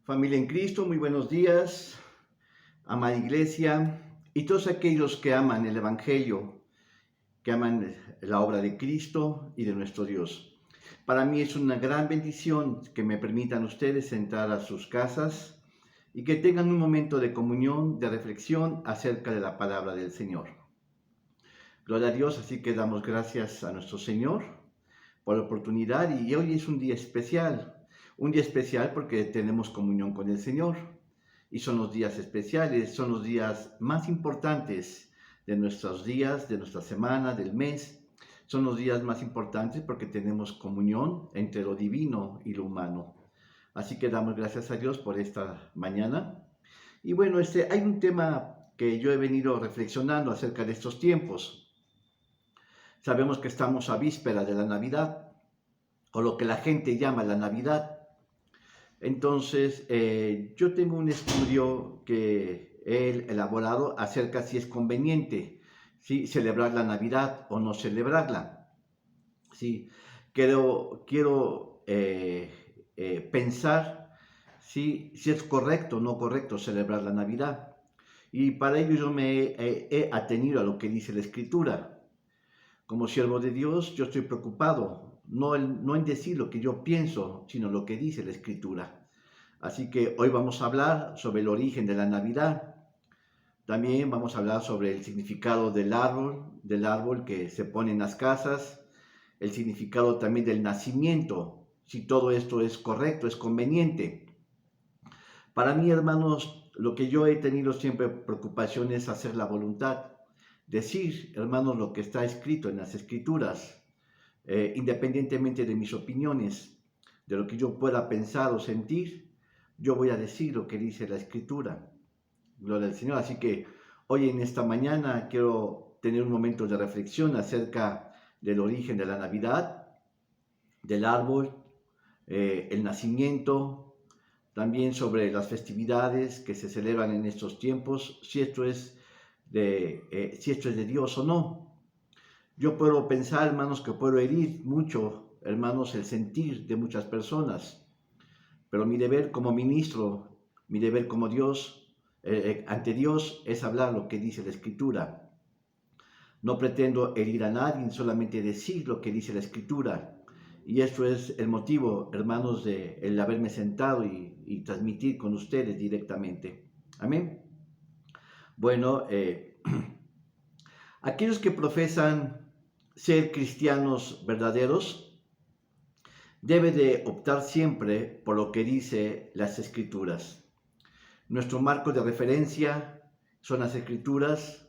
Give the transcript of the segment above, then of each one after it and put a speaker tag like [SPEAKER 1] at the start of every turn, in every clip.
[SPEAKER 1] Familia en Cristo, muy buenos días, amada iglesia y todos aquellos que aman el Evangelio, que aman la obra de Cristo y de nuestro Dios. Para mí es una gran bendición que me permitan ustedes entrar a sus casas y que tengan un momento de comunión, de reflexión acerca de la palabra del Señor. Gloria a Dios, así que damos gracias a nuestro Señor por la oportunidad y hoy es un día especial. Un día especial porque tenemos comunión con el Señor y son los días especiales, son los días más importantes de nuestros días, de nuestra semana, del mes. Son los días más importantes porque tenemos comunión entre lo divino y lo humano. Así que damos gracias a Dios por esta mañana. Y bueno, hay un tema que yo he venido reflexionando acerca de estos tiempos. Sabemos que estamos a víspera de la Navidad, o lo que la gente llama la Navidad. Entonces, yo tengo un estudio que he elaborado acerca si es conveniente, ¿sí?, celebrar la Navidad o no celebrarla. ¿Sí? Quiero pensar si es correcto o no correcto celebrar la Navidad. Y para ello yo me he atenido a lo que dice la Escritura. Como siervo de Dios, yo estoy preocupado, no en decir lo que yo pienso, sino lo que dice la Escritura. Así que hoy vamos a hablar sobre el origen de la Navidad. También vamos a hablar sobre el significado del árbol que se pone en las casas, el significado también del nacimiento, si todo esto es correcto, es conveniente. Para mí, hermanos, lo que yo he tenido siempre preocupación es hacer la voluntad. Decir, hermanos, lo que está escrito en las Escrituras, independientemente de mis opiniones, de lo que yo pueda pensar o sentir, yo voy a decir lo que dice la Escritura. Gloria al Señor. Así que hoy en esta mañana quiero tener un momento de reflexión acerca del origen de la Navidad, del árbol, el nacimiento, también sobre las festividades que se celebran en estos tiempos, si esto es de Dios o no. Yo puedo pensar, hermanos, que puedo herir mucho, hermanos, el sentir de muchas personas, pero mi deber como ministro, mi deber como Dios, ante Dios, es hablar lo que dice la Escritura. No pretendo herir a nadie, solamente decir lo que dice la Escritura. Y eso es el motivo, hermanos, de el haberme sentado y transmitir con ustedes directamente. Amén. Bueno, aquellos que profesan ser cristianos verdaderos deben de optar siempre por lo que dice las Escrituras. Nuestro marco de referencia son las Escrituras,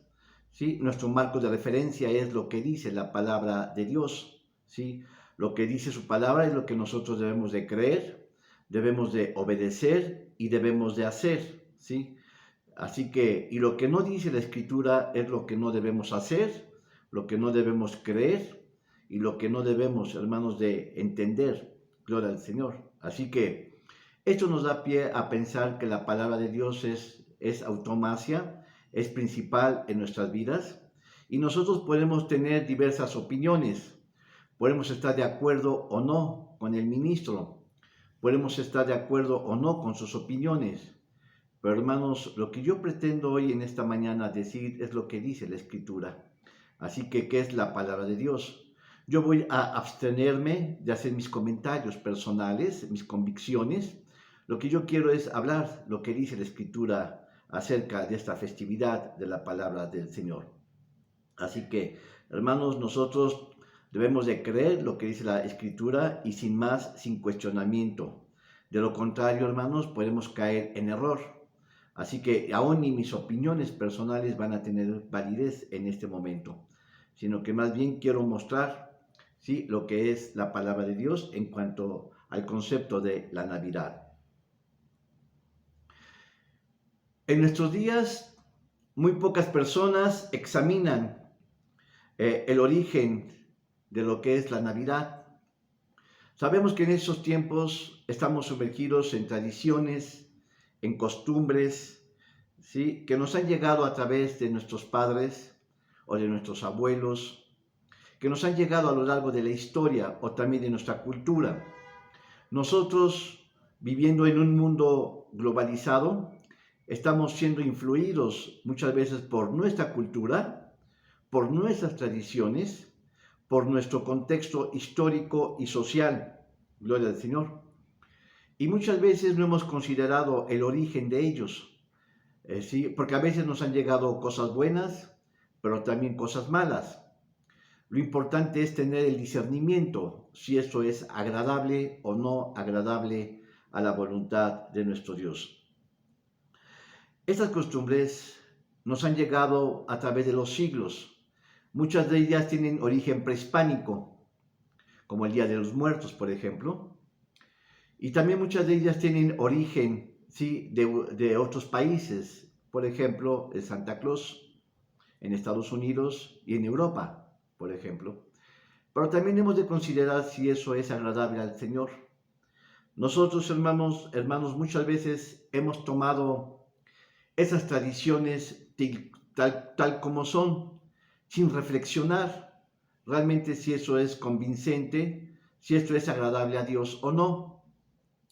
[SPEAKER 1] ¿sí? Nuestro marco de referencia es lo que dice la palabra de Dios, ¿sí? Lo que dice su palabra es lo que nosotros debemos de creer, debemos de obedecer y debemos de hacer, ¿sí? Así que, y lo que no dice la Escritura es lo que no debemos hacer, lo que no debemos creer y lo que no debemos, hermanos, de entender. Gloria al Señor. Así que esto nos da pie a pensar que la palabra de Dios es automacia, es principal en nuestras vidas y nosotros podemos tener diversas opiniones. Podemos estar de acuerdo o no con el ministro, podemos estar de acuerdo o no con sus opiniones. Pero hermanos, lo que yo pretendo hoy en esta mañana decir es lo que dice la Escritura. Así que, ¿qué es la palabra de Dios? Yo voy a abstenerme de hacer mis comentarios personales, mis convicciones. Lo que yo quiero es hablar lo que dice la Escritura acerca de esta festividad de la palabra del Señor. Así que, hermanos, nosotros debemos de creer lo que dice la Escritura y sin más, sin cuestionamiento. De lo contrario, hermanos, podemos caer en error. Así que aún ni mis opiniones personales van a tener validez en este momento, sino que más bien quiero mostrar, ¿sí?, lo que es la palabra de Dios en cuanto al concepto de la Navidad. En nuestros días, muy pocas personas examinan el origen de lo que es la Navidad. Sabemos que en estos tiempos estamos sumergidos en tradiciones, en costumbres, ¿sí?, que nos han llegado a través de nuestros padres o de nuestros abuelos, que nos han llegado a lo largo de la historia o también de nuestra cultura. Nosotros viviendo en un mundo globalizado, estamos siendo influidos muchas veces por nuestra cultura, por nuestras tradiciones, por nuestro contexto histórico y social. Gloria al Señor. Y muchas veces no hemos considerado el origen de ellos, ¿sí? Porque a veces nos han llegado cosas buenas, pero también cosas malas. Lo importante es tener el discernimiento, si eso es agradable o no agradable a la voluntad de nuestro Dios. Estas costumbres nos han llegado a través de los siglos. Muchas de ellas tienen origen prehispánico, como el Día de los Muertos, por ejemplo. Y también muchas de ellas tienen origen, ¿sí?, de otros países, por ejemplo, el Santa Claus en Estados Unidos y en Europa, por ejemplo. Pero también hemos de considerar si eso es agradable al Señor. Nosotros, hermanos, muchas veces hemos tomado esas tradiciones tal como son, sin reflexionar realmente si eso es convincente, si esto es agradable a Dios o no.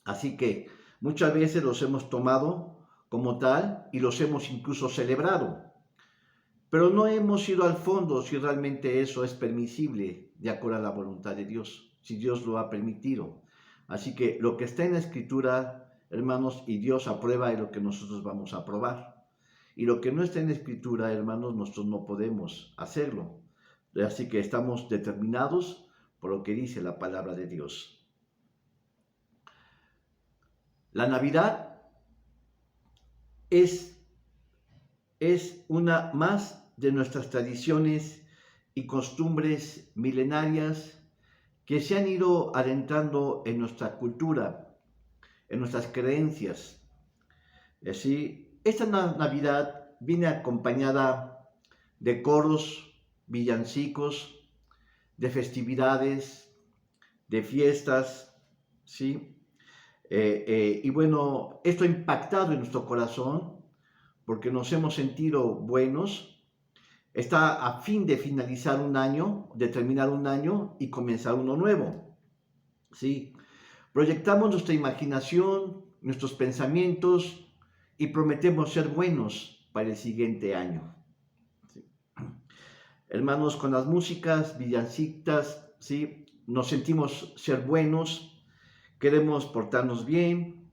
[SPEAKER 1] Así que muchas veces los hemos tomado como tal y los hemos incluso celebrado, pero no hemos ido al fondo si realmente eso es permisible de acuerdo a la voluntad de Dios, si Dios lo ha permitido. Así que lo que está en la Escritura, hermanos, y Dios aprueba es lo que nosotros vamos a aprobar. Y lo que no está en la Escritura, hermanos, nosotros no podemos hacerlo. Así que estamos determinados por lo que dice la palabra de Dios. La Navidad es una más de nuestras tradiciones y costumbres milenarias que se han ido adentrando en nuestra cultura, en nuestras creencias. Así, esta Navidad viene acompañada de coros, villancicos, de festividades, de fiestas, ¿sí? Y bueno, esto ha impactado en nuestro corazón porque nos hemos sentido buenos. Está a fin de finalizar un año, de terminar un año y comenzar uno nuevo, ¿sí? Proyectamos nuestra imaginación, nuestros pensamientos y prometemos ser buenos para el siguiente año. ¿Sí? Hermanos, con las músicas, villancicas, ¿sí?, nos sentimos ser buenos, queremos portarnos bien,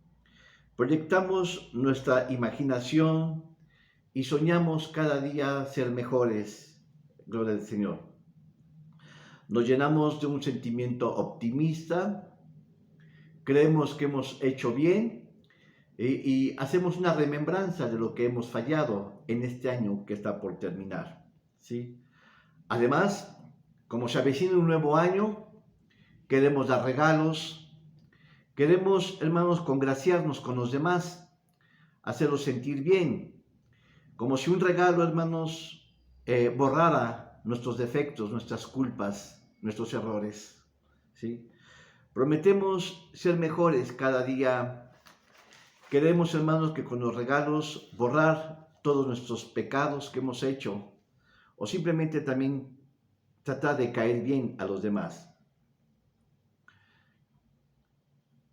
[SPEAKER 1] proyectamos nuestra imaginación y soñamos cada día ser mejores. Gloria al Señor. Nos llenamos de un sentimiento optimista, creemos que hemos hecho bien y hacemos una remembranza de lo que hemos fallado en este año que está por terminar, ¿sí? Además, como se avecina un nuevo año, queremos dar regalos, queremos, hermanos, congraciarnos con los demás, hacerlos sentir bien, como si un regalo, hermanos, borrara nuestros defectos, nuestras culpas, nuestros errores, ¿sí? Prometemos ser mejores cada día. Queremos, hermanos, que con los regalos borrar todos nuestros pecados que hemos hecho o simplemente también tratar de caer bien a los demás.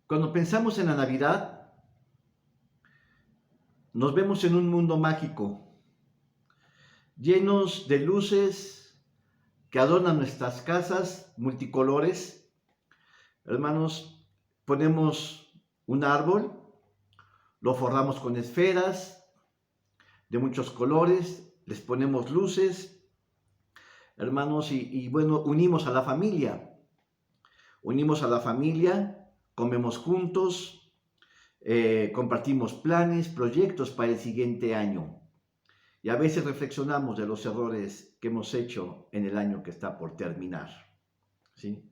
[SPEAKER 1] Cuando pensamos en la Navidad, nos vemos en un mundo mágico, llenos de luces que adornan nuestras casas multicolores. Hermanos, ponemos un árbol, lo forramos con esferas de muchos colores, les ponemos luces, hermanos, y bueno, unimos a la familia. Unimos a la familia, comemos juntos, compartimos planes, proyectos para el siguiente año. Y a veces reflexionamos de los errores que hemos hecho en el año que está por terminar, ¿sí?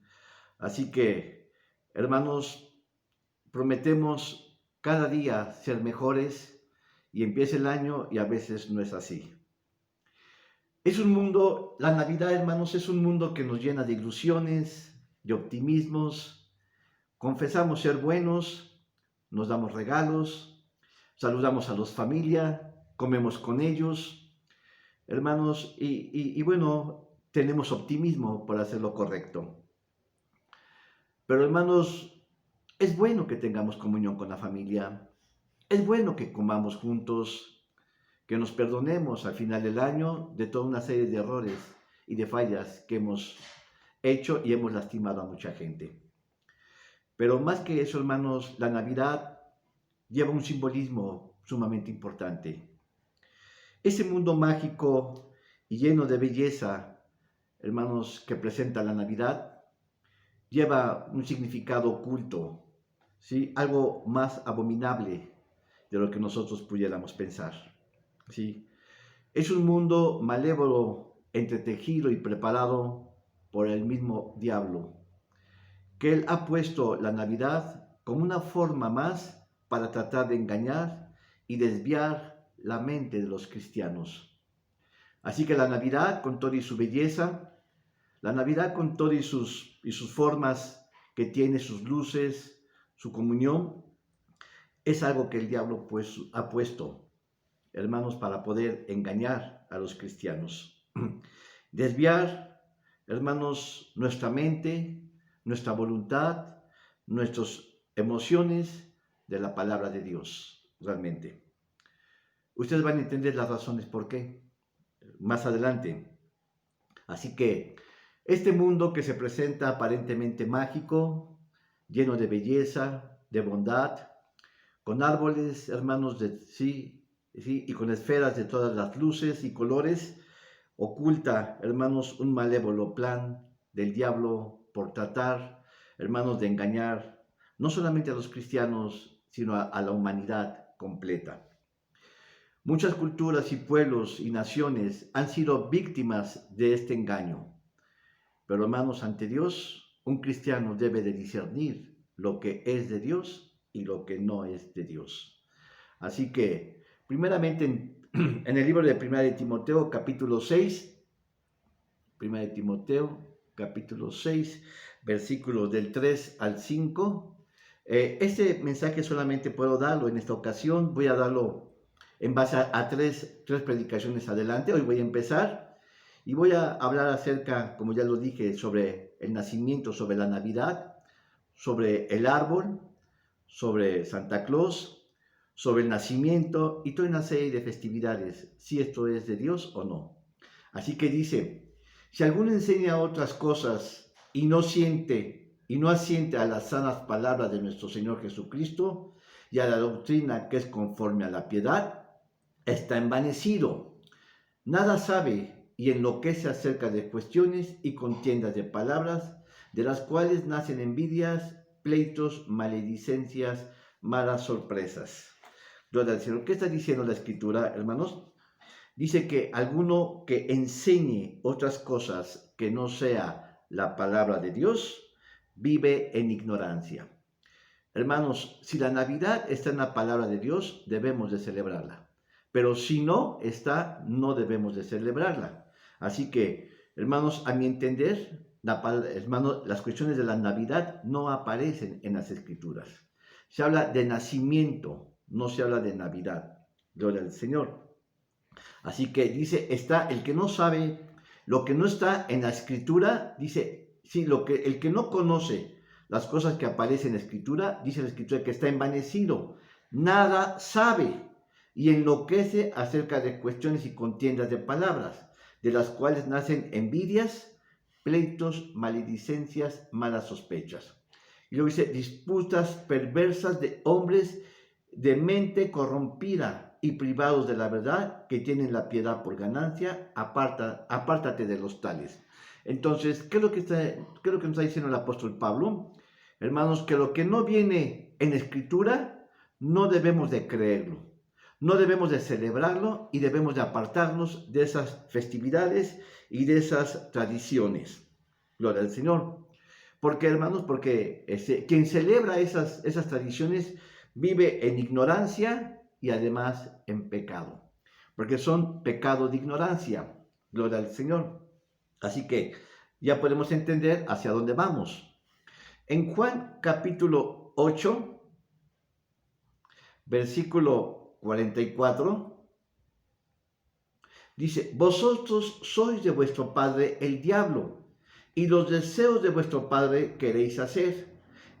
[SPEAKER 1] Así que, hermanos, prometemos cada día ser mejores y empieza el año y a veces no es así. Es un mundo, la Navidad, hermanos, es un mundo que nos llena de ilusiones, de optimismos. Confesamos ser buenos, nos damos regalos, saludamos a los familia, comemos con ellos, hermanos, y bueno, tenemos optimismo por hacer lo correcto. Pero hermanos, Es bueno que tengamos comunión con la familia. Es bueno que comamos juntos, que nos perdonemos al final del año de toda una serie de errores y de fallas que hemos hecho y hemos lastimado a mucha gente. Pero más que eso, hermanos, la Navidad lleva un simbolismo sumamente importante. Ese mundo mágico y lleno de belleza, hermanos, que presenta la Navidad, lleva un significado oculto, ¿sí? Algo más abominable de lo que nosotros pudiéramos pensar, ¿sí? Es un mundo malévolo, entretejido y preparado por el mismo diablo, que él ha puesto la Navidad como una forma más para tratar de engañar y desviar la mente de los cristianos. Así que la Navidad, con toda y su belleza, la Navidad con todas y sus formas que tiene, sus luces, su comunión, es algo que el diablo pues ha puesto, hermanos, para poder engañar a los cristianos. Desviar, hermanos, nuestra mente, nuestra voluntad, nuestras emociones de la palabra de Dios, realmente. Ustedes van a entender las razones por qué más adelante. Así que este mundo que se presenta aparentemente mágico, lleno de belleza, de bondad, con árboles, hermanos, sí, y con esferas de todas las luces y colores, oculta, hermanos, un malévolo plan del diablo por tratar, hermanos, de engañar no solamente a los cristianos, sino a la humanidad completa. Muchas culturas y pueblos y naciones han sido víctimas de este engaño. Pero hermanos, ante Dios, un cristiano debe de discernir lo que es de Dios y lo que no es de Dios. Así que, primeramente, en el libro de 1 de Timoteo, capítulo 6, 1 de Timoteo, capítulo 6, versículos del 3 al 5. Este mensaje solamente puedo darlo en esta ocasión. Voy a darlo en base a tres predicaciones adelante. Hoy voy a empezar y voy a hablar acerca, como ya lo dije, sobre el nacimiento, sobre la Navidad, sobre el árbol, sobre Santa Claus, sobre el nacimiento y toda una serie de festividades, si esto es de Dios o no. Así que dice, si alguno enseña otras cosas y no asiente a las sanas palabras de nuestro Señor Jesucristo y a la doctrina que es conforme a la piedad, está envanecido, nada sabe y enloquece acerca de cuestiones y contiendas de palabras, de las cuales nacen envidias, pleitos, maledicencias, malas sorpresas. Gloria al Señor. ¿Qué está diciendo la Escritura, hermanos? Dice que alguno que enseñe otras cosas que no sea la palabra de Dios, vive en ignorancia. Hermanos, si la Navidad está en la palabra de Dios, debemos de celebrarla. Pero si no está, no debemos de celebrarla. Así que, hermanos, a mi entender, las cuestiones de la Navidad no aparecen en las Escrituras. Se habla de nacimiento, no se habla de Navidad. Gloria al Señor. Así que dice, está el que no sabe, lo que no está en la Escritura, dice, sí, el que no conoce las cosas que aparecen en la Escritura, dice la Escritura que está envanecido, nada sabe y enloquece acerca de cuestiones y contiendas de palabras, de las cuales nacen envidias, pleitos, maledicencias, malas sospechas. Y luego dice, disputas perversas de hombres de mente corrompida y privados de la verdad, que tienen la piedad por ganancia, apártate de los tales. Entonces, ¿qué es lo que nos está diciendo el apóstol Pablo? Hermanos, que lo que no viene en Escritura, no debemos de creerlo, no debemos de celebrarlo y debemos de apartarnos de esas festividades y de esas tradiciones. Gloria al Señor. Porque, hermanos, porque quien celebra esas tradiciones vive en ignorancia y además en pecado, porque son pecados de ignorancia. Gloria al Señor. Así que ya podemos entender hacia dónde vamos. En Juan capítulo 8, versículo 44, dice, vosotros sois de vuestro padre el diablo, y los deseos de vuestro padre queréis hacer.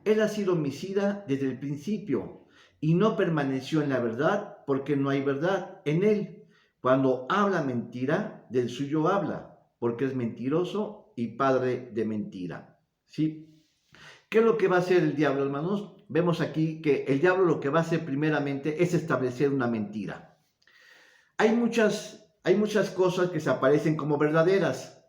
[SPEAKER 1] Él ha sido homicida desde el principio y no permaneció en la verdad porque no hay verdad en él. Cuando habla mentira, del suyo habla, porque es mentiroso y padre de mentira. ¿Sí? ¿Qué es lo que va a hacer el diablo, hermanos? Vemos aquí que el diablo lo que va a hacer primeramente es establecer una mentira. Hay muchas cosas que se aparecen como verdaderas,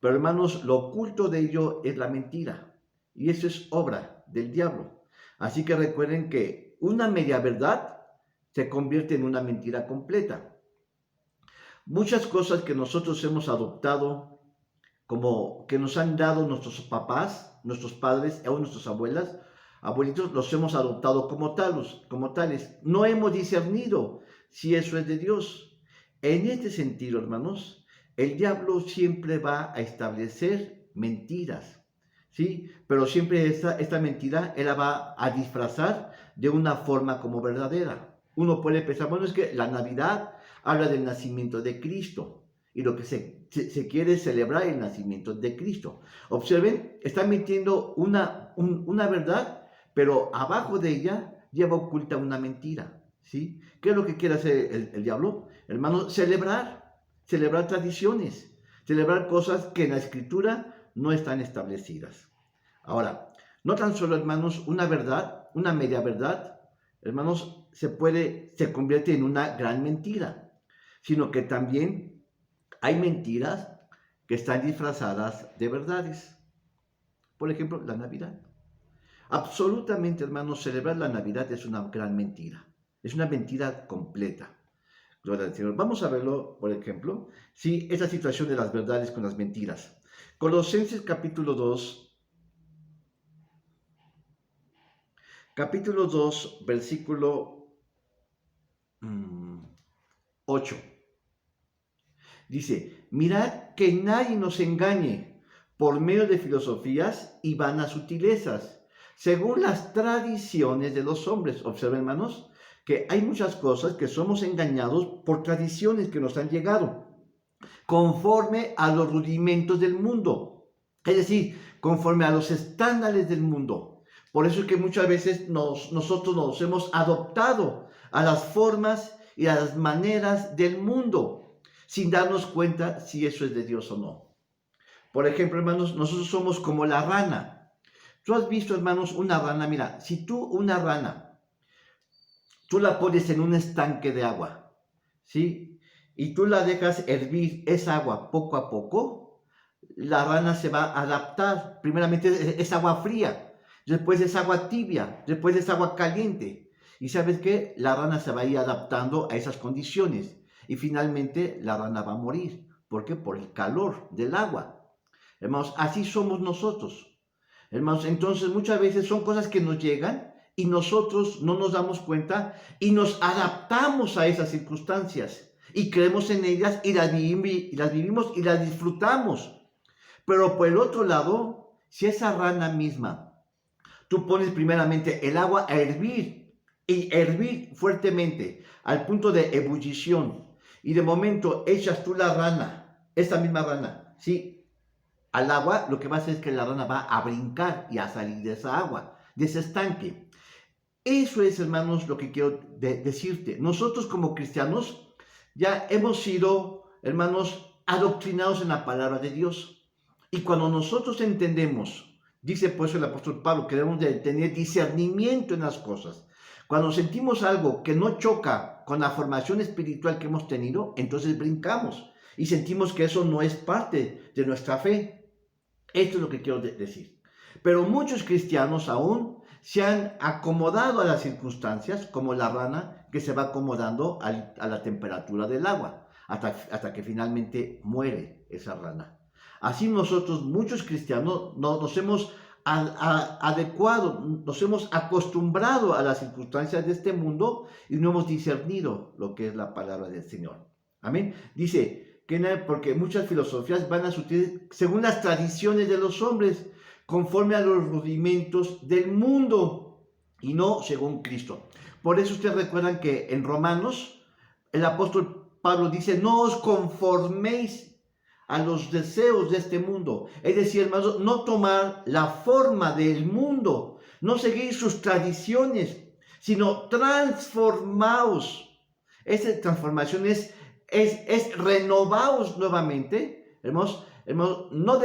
[SPEAKER 1] pero hermanos, lo oculto de ello es la mentira. Y eso es obra del diablo. Así que recuerden que una media verdad se convierte en una mentira completa. Muchas cosas que nosotros hemos adoptado, como que nos han dado nuestros papás, nuestros padres o nuestras abuelitos, los hemos adoptado como tales. No hemos discernido si eso es de Dios. En este sentido, hermanos, el diablo siempre va a establecer mentiras, ¿sí? Pero siempre esta mentira él la va a disfrazar de una forma como verdadera. Uno puede pensar, bueno, es que la Navidad habla del nacimiento de Cristo y lo que se quiere es celebrar el nacimiento de Cristo. Observen, está metiendo una verdad, pero abajo de ella lleva oculta una mentira, ¿sí? ¿Qué es lo que quiere hacer el diablo? Hermanos, celebrar tradiciones, celebrar cosas que en la Escritura no están establecidas. Ahora, no tan solo, hermanos, una verdad, una media verdad, hermanos, se convierte en una gran mentira, sino que también hay mentiras que están disfrazadas de verdades. Por ejemplo, la Navidad. Absolutamente, hermanos, celebrar la Navidad es una gran mentira. Es una mentira completa. Gloria al Señor. Vamos a verlo, por ejemplo, sí, esa situación de las verdades con las mentiras. Colosenses capítulo 2, versículo 8. Dice, mirad que nadie nos engañe por medio de filosofías y vanas sutilezas, según las tradiciones de los hombres. Observen, hermanos, que hay muchas cosas que somos engañados por tradiciones que nos han llegado, conforme a los rudimentos del mundo, es decir, conforme a los estándares del mundo. Por eso es que muchas veces nosotros nos hemos adoptado a las formas y a las maneras del mundo, sin darnos cuenta si eso es de Dios o no. Por ejemplo, hermanos, nosotros somos como la rana. Tú has visto, hermanos, una rana. Mira, si una rana, tú la pones en un estanque de agua, ¿sí? Y tú la dejas hervir esa agua poco a poco, la rana se va a adaptar. Primeramente es agua fría, después es agua tibia, después es agua caliente. Y ¿sabes qué? La rana se va a ir adaptando a esas condiciones. Y finalmente la rana va a morir. ¿Por qué? Por el calor del agua. Hermanos, así somos nosotros. Hermanos, entonces muchas veces son cosas que nos llegan y nosotros no nos damos cuenta y nos adaptamos a esas circunstancias y creemos en ellas y las vivimos y las disfrutamos. Pero por el otro lado, si esa rana misma, tú pones primeramente el agua a hervir y hervir fuertemente al punto de ebullición, y de momento echas tú la rana, esta misma rana, ¿sí? Al agua, lo que va a hacer es que la rana va a brincar y a salir de esa agua, de ese estanque. Eso es, hermanos, lo que quiero decirte. Nosotros como cristianos ya hemos sido, hermanos, adoctrinados en la palabra de Dios. Y cuando nosotros entendemos, dice por eso el apóstol Pablo, que debemos de tener discernimiento en las cosas. Cuando sentimos algo que no choca con la formación espiritual que hemos tenido, entonces brincamos y sentimos que eso no es parte de nuestra fe. Esto es lo que quiero decir. Pero muchos cristianos aún se han acomodado a las circunstancias, como la rana que se va acomodando a la temperatura del agua, hasta que finalmente muere esa rana. Así nosotros, muchos cristianos, nos hemos adecuado, nos hemos acostumbrado a las circunstancias de este mundo y no hemos discernido lo que es la palabra del Señor. Amén. Dice que porque muchas filosofías van a surgir según las tradiciones de los hombres, conforme a los rudimentos del mundo y no según Cristo. Por eso ustedes recuerdan que en Romanos el apóstol Pablo dice, no os conforméis a los deseos de este mundo. Es decir, hermanos, no tomar la forma del mundo, no seguir sus tradiciones, sino transformaos. Esa transformación es renovaos nuevamente, hermanos, no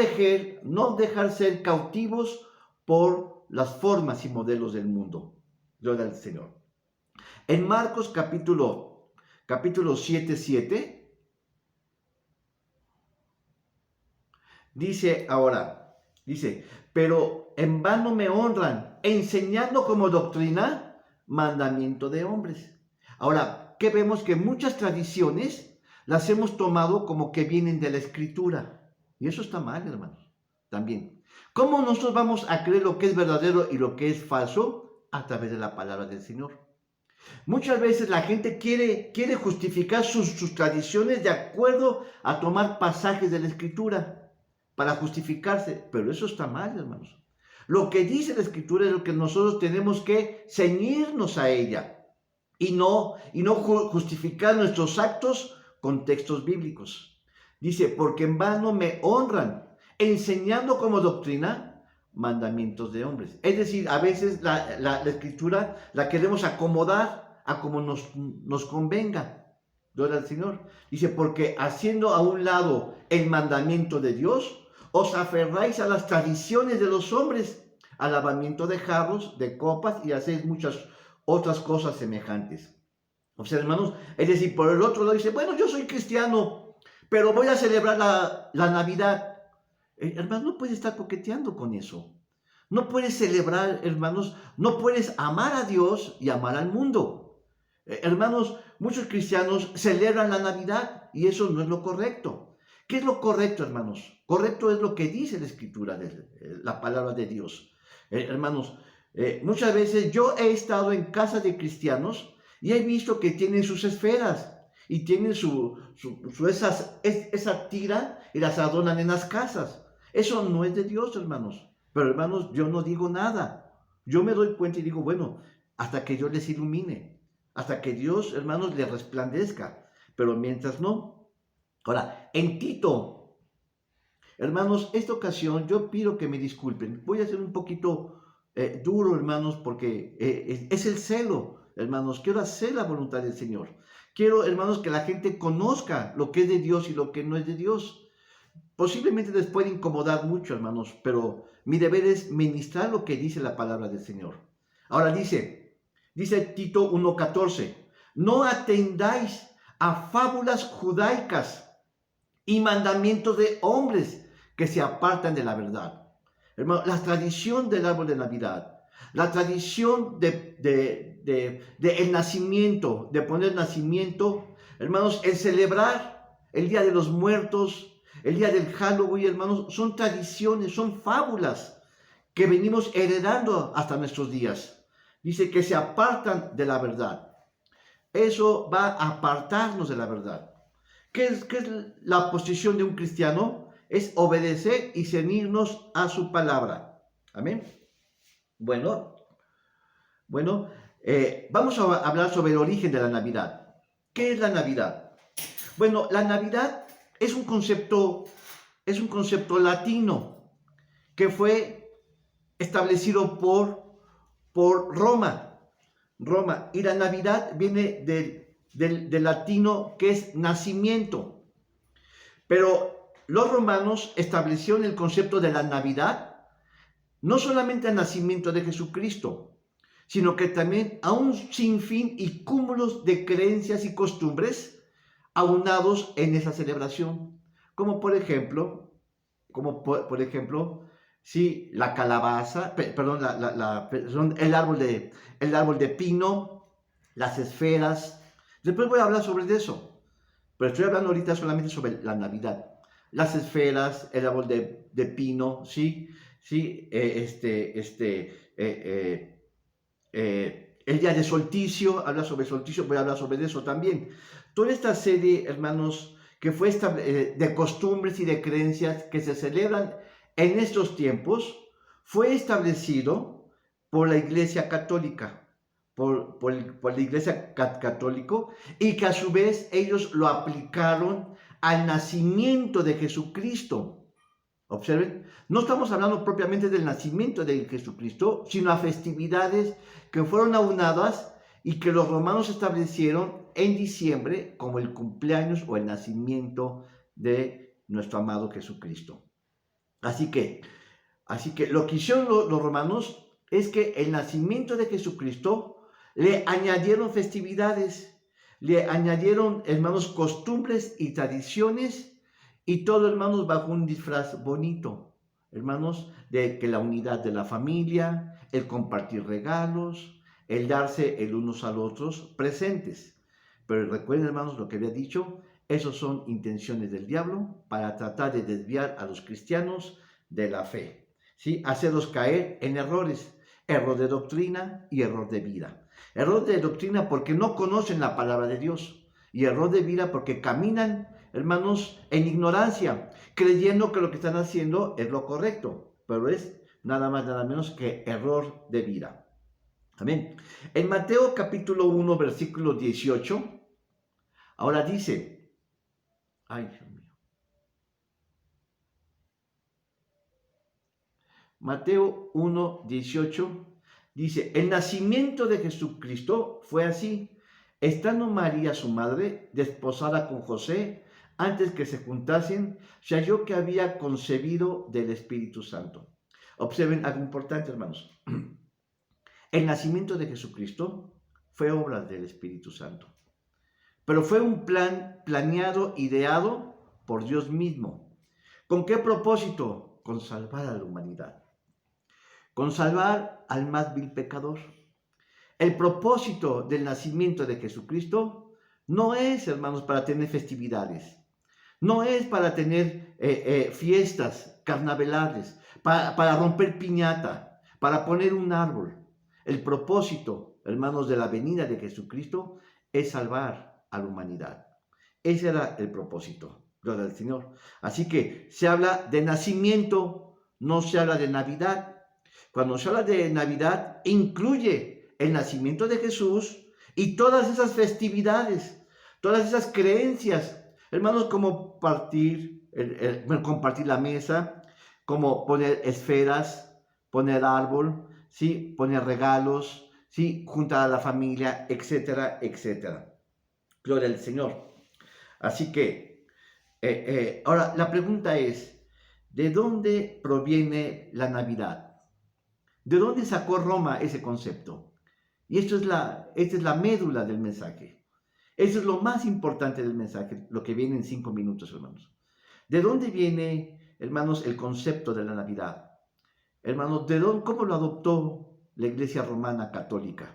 [SPEAKER 1] dejar ser cautivos por las formas y modelos del mundo. Gloria al Señor. En Marcos capítulo 7:7, dice, pero en vano me honran, enseñando como doctrina mandamiento de hombres. Ahora, ¿qué vemos? Que muchas tradiciones las hemos tomado como que vienen de la Escritura. Y eso está mal, hermanos, también. ¿Cómo nosotros vamos a creer lo que es verdadero y lo que es falso? A través de la palabra del Señor. Muchas veces la gente quiere justificar sus tradiciones de acuerdo a tomar pasajes de la Escritura para justificarse, pero eso está mal, hermanos. Lo que dice la Escritura es lo que nosotros tenemos que ceñirnos a ella y no justificar nuestros actos con textos bíblicos. Dice, porque en vano me honran, enseñando como doctrina mandamientos de hombres. Es decir, a veces la Escritura la queremos acomodar a como nos convenga. Gloria al Señor. Dice, porque haciendo a un lado el mandamiento de Dios, os aferráis a las tradiciones de los hombres, al lavamiento de jarros, de copas, y hacéis muchas otras cosas semejantes. O sea, hermanos, es decir, por el otro lado dice, bueno, yo soy cristiano, pero voy a celebrar la Navidad. Hermanos, no puedes estar coqueteando con eso. No puedes celebrar, hermanos, no puedes amar a Dios y amar al mundo. Hermanos, muchos cristianos celebran la Navidad y eso no es lo correcto. ¿Qué es lo correcto, hermanos? Correcto es lo que dice la Escritura, la palabra de Dios. Hermanos, muchas veces yo he estado en casa de cristianos y he visto que tienen sus esferas y tienen esa tira y las adornan en las casas. Eso no es de Dios, hermanos. Pero, hermanos, yo no digo nada. Yo me doy cuenta y digo, bueno, hasta que Dios les ilumine, hasta que Dios, hermanos, les resplandezca. Pero mientras no. Ahora, en Tito, hermanos, esta ocasión yo pido que me disculpen. Voy a ser un poquito duro, hermanos, porque es el celo, hermanos. Quiero hacer la voluntad del Señor. Quiero, hermanos, que la gente conozca lo que es de Dios y lo que no es de Dios. Posiblemente les puede incomodar mucho, hermanos, pero mi deber es ministrar lo que dice la palabra del Señor. Ahora dice Tito 1:14, no atendáis a fábulas judaicas y mandamientos de hombres que se apartan de la verdad. Hermano, la tradición del árbol de Navidad, la tradición de el nacimiento, de poner nacimiento, hermanos, el celebrar el Día de los Muertos, el día del Halloween, hermanos, son tradiciones, son fábulas que venimos heredando hasta nuestros días. Dice que se apartan de la verdad. Eso va a apartarnos de la verdad. ¿Qué es la posición de un cristiano? Es obedecer y ceñirnos a su palabra. Amén. Bueno, vamos a hablar sobre el origen de la Navidad. ¿Qué es la Navidad? Bueno, la Navidad es un concepto latino que fue establecido por Roma. Y la Navidad viene del latino que es nacimiento. Pero los romanos establecieron el concepto de la Navidad no solamente al nacimiento de Jesucristo, sino que también a un sinfín y cúmulos de creencias y costumbres aunados en esa celebración. Como por ejemplo, sí, la calabaza, el árbol de pino, las esferas. Después voy a hablar sobre eso, pero estoy hablando ahorita solamente sobre la Navidad. Las esferas, el árbol de pino, sí, el día de solsticio, habla sobre solsticio, voy a hablar sobre eso también. Toda esta serie, hermanos, que fue de costumbres y de creencias que se celebran en estos tiempos, fue establecido por la Iglesia Católica, por la Iglesia Católica, y que a su vez ellos lo aplicaron al nacimiento de Jesucristo. Observen, no estamos hablando propiamente del nacimiento de Jesucristo, sino a festividades que fueron aunadas y que los romanos establecieron en diciembre como el cumpleaños o el nacimiento de nuestro amado Jesucristo. Así que lo que hicieron los romanos es que el nacimiento de Jesucristo le añadieron festividades, le añadieron, hermanos, costumbres y tradiciones, y todo, hermanos, bajo un disfraz bonito, hermanos, de que la unidad de la familia, el compartir regalos, el darse el unos a los otros presentes. Pero recuerden, hermanos, lo que había dicho, esos son intenciones del diablo para tratar de desviar a los cristianos de la fe, ¿sí? Hacerlos caer en errores, error de doctrina y error de vida. Error de doctrina porque no conocen la palabra de Dios, y error de vida porque caminan, hermanos, en ignorancia, creyendo que lo que están haciendo es lo correcto, pero es nada más, nada menos que error de vida. Amén. En Mateo capítulo 1, versículo 18, ahora dice, ay Dios mío, Mateo 1, 18, dice, el nacimiento de Jesucristo fue así. Estando María, su madre, desposada con José, antes que se juntasen, se halló que había concebido del Espíritu Santo. Observen algo importante, hermanos. El nacimiento de Jesucristo fue obra del Espíritu Santo, pero fue un plan planeado, ideado por Dios mismo. ¿Con qué propósito? Con salvar a la humanidad, con salvar al más vil pecador. El propósito del nacimiento de Jesucristo no es, hermanos, para tener festividades, no es para tener fiestas carnavales, para romper piñata, para poner un árbol. El propósito, hermanos, de la venida de Jesucristo es salvar a la humanidad. Ese era el propósito, gloria al Señor. Así que se habla de nacimiento, no se habla de Navidad. Cuando se habla de Navidad, incluye el nacimiento de Jesús y todas esas festividades, todas esas creencias, hermanos, como compartir la mesa, como poner esferas, poner árbol, ¿sí? Poner regalos, ¿sí? Juntar a la familia, etcétera, etcétera. Gloria al Señor. Así que, ahora la pregunta es, ¿de dónde proviene la Navidad? ¿De dónde sacó Roma ese concepto? Y esta es la médula del mensaje. Eso es lo más importante del mensaje, lo que viene en 5 minutos, hermanos. ¿De dónde viene, hermanos, el concepto de la Navidad? Hermanos, ¿cómo lo adoptó la Iglesia Romana Católica?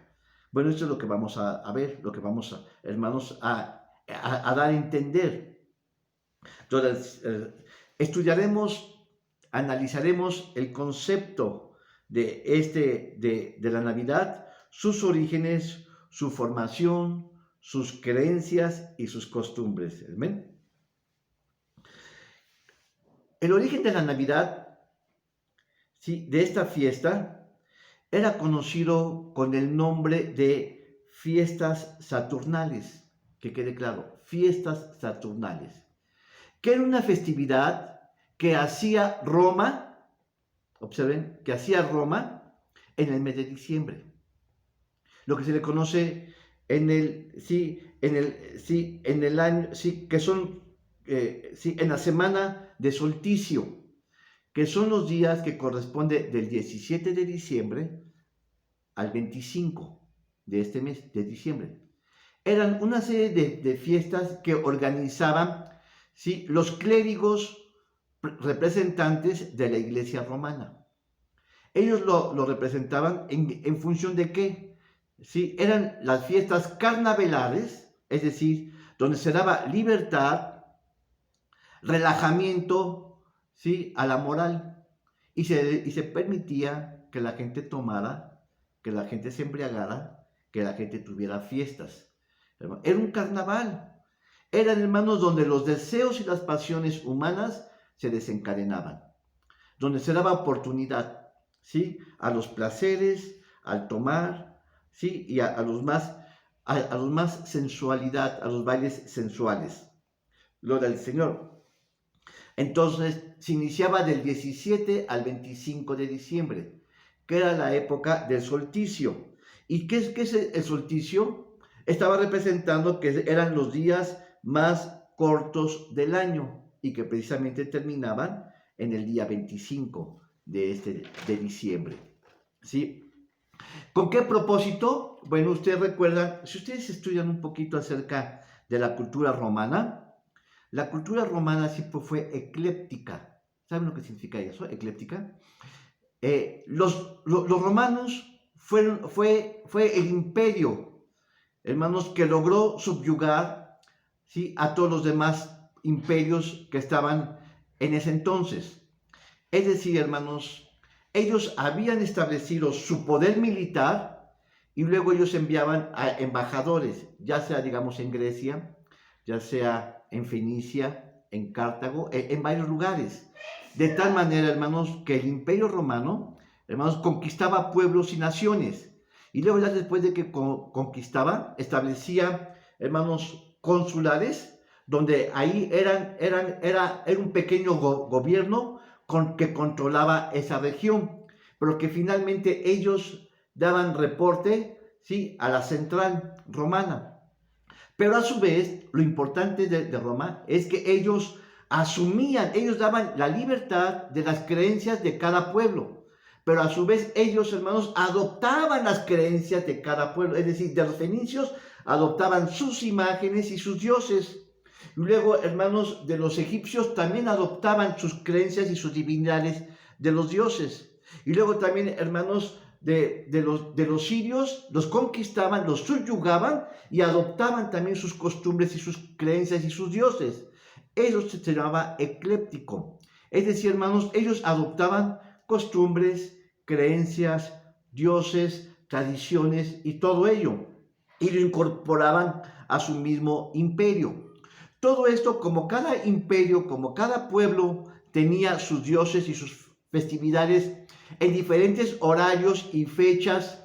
[SPEAKER 1] Bueno, esto es lo que vamos a ver, lo que vamos, hermanos, a dar a entender. Entonces, estudiaremos, analizaremos el concepto de la Navidad, sus orígenes, su formación, sus creencias y sus costumbres. ¿Amén? El origen de la Navidad, ¿sí?, de esta fiesta, era conocido con el nombre de fiestas saturnales. Que quede claro, fiestas saturnales, que era una festividad que hacía Roma, observen, que hacía Roma en el mes de diciembre. Lo que se le conoce en el año, sí, que son, en la semana de solsticio, que son los días que corresponde del 17 de diciembre al 25 de este mes de diciembre. Eran una serie de fiestas que organizaban, ¿sí?, los clérigos representantes de la Iglesia romana. Ellos lo representaban en función de qué. ¿Sí? Eran las fiestas carnavales, es decir, donde se daba libertad, relajamiento, ¿sí?, a la moral, y se permitía que la gente tomara, que la gente se embriagara, que la gente tuviera fiestas. Era un carnaval. Eran, hermanos, donde los deseos y las pasiones humanas se desencadenaban, donde se daba oportunidad, ¿sí?, a los placeres, al tomar, ¿sí?, y a los más sensualidad, a los bailes sensuales. Gloria al Señor. Entonces se iniciaba del 17 al 25 de diciembre, que era la época del solsticio. ¿Y qué es el solsticio? Estaba representando que eran los días más cortos del año y que precisamente terminaban en el día 25 de diciembre. ¿Sí? ¿Con qué propósito? Bueno, ustedes recuerdan, si ustedes estudian un poquito acerca de la cultura romana, la cultura romana siempre fue ecléptica. ¿Saben lo que significa eso, ecléptica? Los romanos fue el imperio, hermanos, que logró subyugar, ¿sí?, a todos los demás imperios que estaban en ese entonces. Es decir, hermanos, ellos habían establecido su poder militar y luego ellos enviaban a embajadores, ya sea, digamos, en Grecia, ya sea en Fenicia, en Cartago, en varios lugares. De tal manera, hermanos, que el Imperio Romano, hermanos, conquistaba pueblos y naciones. Y luego, ya después de que conquistaba, establecía, hermanos, consulares, donde ahí era un pequeño gobierno que controlaba esa región, pero que finalmente ellos daban reporte, ¿sí?, a la central romana. Pero a su vez, lo importante de Roma es que ellos ellos daban la libertad de las creencias de cada pueblo, pero a su vez ellos, hermanos, adoptaban las creencias de cada pueblo, es decir, de los fenicios adoptaban sus imágenes y sus dioses. Y luego, hermanos, de los egipcios también adoptaban sus creencias y sus divinidades de los dioses. Y luego también, hermanos, de los sirios, los conquistaban, los subyugaban y adoptaban también sus costumbres y sus creencias y sus dioses. Eso se llamaba ecléptico. Es decir, hermanos, ellos adoptaban costumbres, creencias, dioses, tradiciones y todo ello, y lo incorporaban a su mismo imperio. Todo esto, como cada imperio, como cada pueblo tenía sus dioses y sus festividades en diferentes horarios y fechas,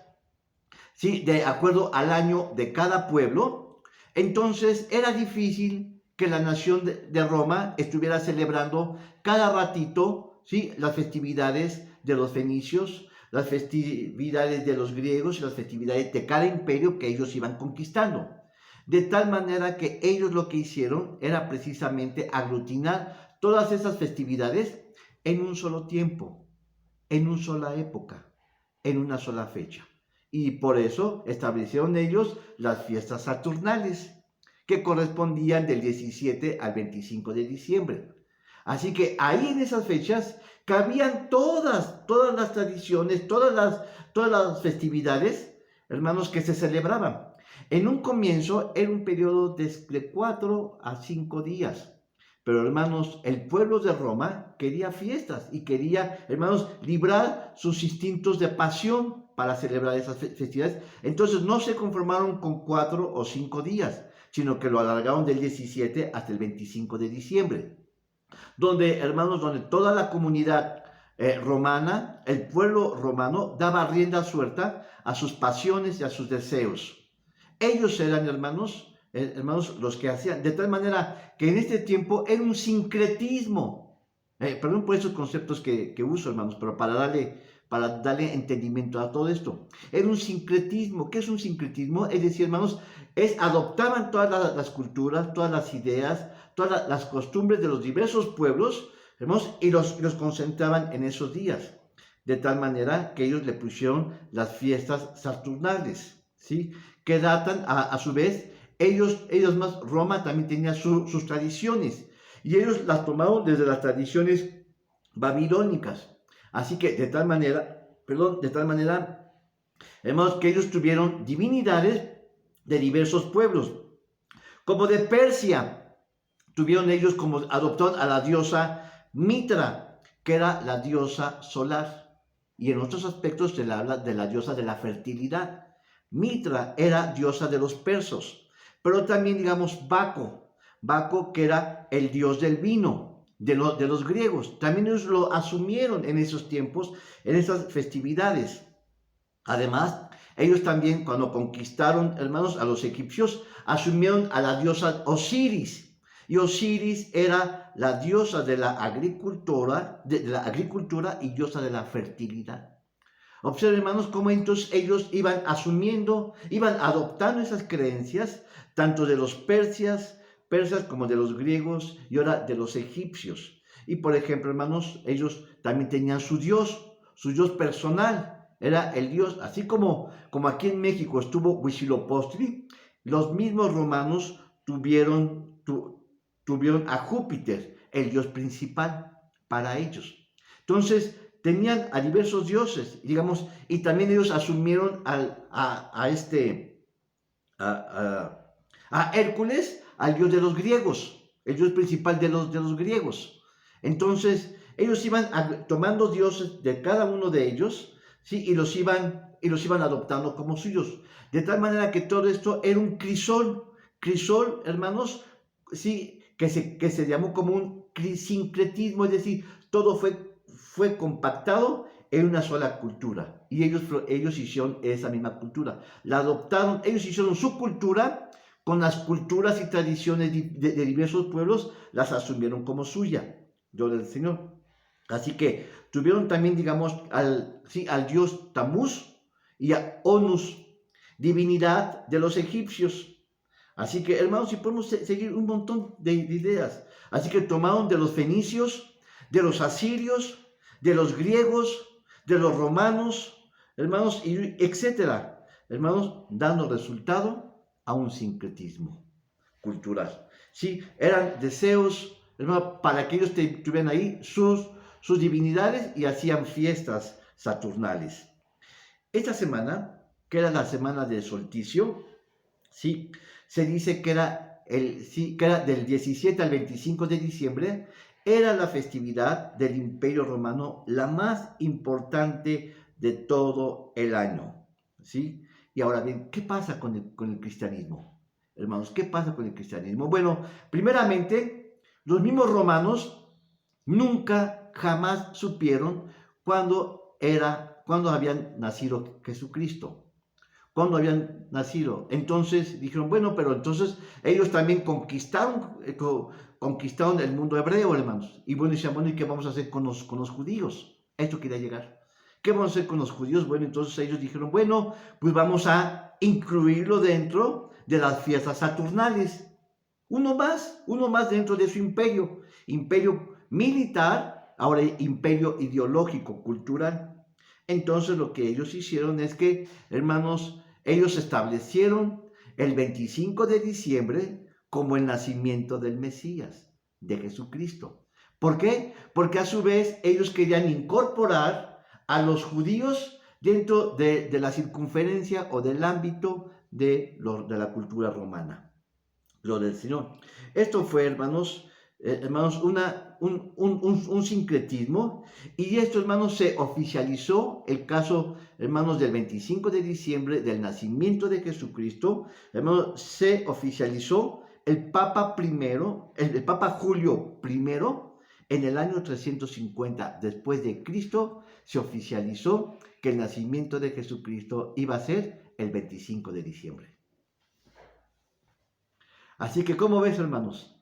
[SPEAKER 1] ¿sí?, de acuerdo al año de cada pueblo, entonces era difícil que la nación de Roma estuviera celebrando cada ratito, ¿sí?, las festividades de los fenicios, las festividades de los griegos y las festividades de cada imperio que ellos iban conquistando. De tal manera que ellos lo que hicieron era precisamente aglutinar todas esas festividades en un solo tiempo, en una sola época, en una sola fecha. Y por eso establecieron ellos las fiestas saturnales, que correspondían del 17 al 25 de diciembre. Así que ahí en esas fechas cabían todas las tradiciones, todas las festividades, hermanos, que se celebraban. En un comienzo era un periodo de 4 a 5 días. Pero, hermanos, el pueblo de Roma quería fiestas y quería, hermanos, librar sus instintos de pasión para celebrar esas festividades. Entonces no se conformaron con 4 o 5 días, sino que lo alargaron del 17 hasta el 25 de diciembre. Donde, hermanos, donde toda la comunidad romana, el pueblo romano, daba rienda suelta a sus pasiones y a sus deseos. Ellos eran, hermanos, los que hacían, de tal manera que en este tiempo era un sincretismo. Perdón por esos conceptos que uso, hermanos, pero para darle entendimiento a todo esto. Era un sincretismo. ¿Qué es un sincretismo? Es decir, hermanos, adoptaban todas las culturas, todas las ideas, todas las costumbres de los diversos pueblos, hermanos, y los concentraban en esos días. De tal manera que ellos le pusieron las fiestas saturnales, ¿sí?, que datan a su vez. Ellos más, Roma también tenía sus tradiciones, y ellos las tomaron desde las tradiciones babilónicas. Así que de tal manera, hermanos, que ellos tuvieron divinidades de diversos pueblos, como de Persia, tuvieron ellos como adoptaron a la diosa Mitra, que era la diosa solar, y en otros aspectos se le habla de la diosa de la fertilidad. Mitra era diosa de los persas, pero también, digamos, Baco, que era el dios del vino de los griegos. También ellos lo asumieron en esos tiempos, en esas festividades. Además, ellos también, cuando conquistaron, hermanos, a los egipcios, asumieron a la diosa Osiris. Y Osiris era la diosa de la agricultura y diosa de la fertilidad. Observen, hermanos, cómo entonces ellos iban iban adoptando esas creencias, tanto de los persas como de los griegos y ahora de los egipcios. Y por ejemplo, hermanos, ellos también tenían su dios personal, era el dios, así como aquí en México estuvo Huitzilopochtli, los mismos romanos tuvieron a Júpiter, el dios principal para ellos. Entonces, tenían a diversos dioses, digamos, y también ellos asumieron a Hércules, al dios de los griegos, el dios principal de los griegos. Entonces, ellos iban tomando dioses de cada uno de ellos, ¿sí? y los iban adoptando como suyos. De tal manera que todo esto era un crisol, hermanos, ¿sí? que se llamó como un sincretismo, es decir, todo fue compactado en una sola cultura. Y ellos hicieron esa misma cultura. La adoptaron, ellos hicieron su cultura con las culturas y tradiciones de diversos pueblos, las asumieron como suya. Gloria al Señor. Así que tuvieron también, digamos, al dios Tamuz y a Onus, divinidad de los egipcios. Así que, hermanos, si podemos seguir un montón de ideas. Así que tomaron de los fenicios, de los asirios, de los griegos, de los romanos, hermanos, etcétera. Hermanos, dando resultado a un sincretismo cultural. ¿Sí? Eran deseos, hermanos, para que ellos tuvieran ahí sus divinidades y hacían fiestas saturnales. Esta semana, que era la semana del solsticio, ¿sí? Se dice que era del 17 al 25 de diciembre, era la festividad del Imperio Romano la más importante de todo el año, ¿sí? Y ahora bien, ¿qué pasa con el cristianismo? Hermanos, ¿qué pasa con el cristianismo? Bueno, primeramente, los mismos romanos nunca, jamás supieron cuándo habían nacido Jesucristo. Cuando habían nacido. Entonces dijeron, bueno, pero entonces ellos también conquistaron el mundo hebreo, hermanos. Y bueno, decían, bueno, ¿y qué vamos a hacer con los judíos? Esto quería llegar. ¿Qué vamos a hacer con los judíos? Bueno, entonces ellos dijeron, bueno, pues vamos a incluirlo dentro de las fiestas saturnales. Uno más dentro de su imperio militar, ahora imperio ideológico, cultural. Entonces lo que ellos hicieron es que, hermanos, ellos establecieron el 25 de diciembre como el nacimiento del Mesías, de Jesucristo. ¿Por qué? Porque a su vez ellos querían incorporar a los judíos dentro de la circunferencia o del ámbito de la cultura romana. Lo del Señor. Esto fue, hermanos, un sincretismo, y esto, hermanos, se oficializó el caso, hermanos, del 25 de diciembre, del nacimiento de Jesucristo, hermanos, se oficializó el Papa Julio I, en el año 350 después de Cristo, se oficializó que el nacimiento de Jesucristo iba a ser el 25 de diciembre. Así que, ¿cómo ves, hermanos?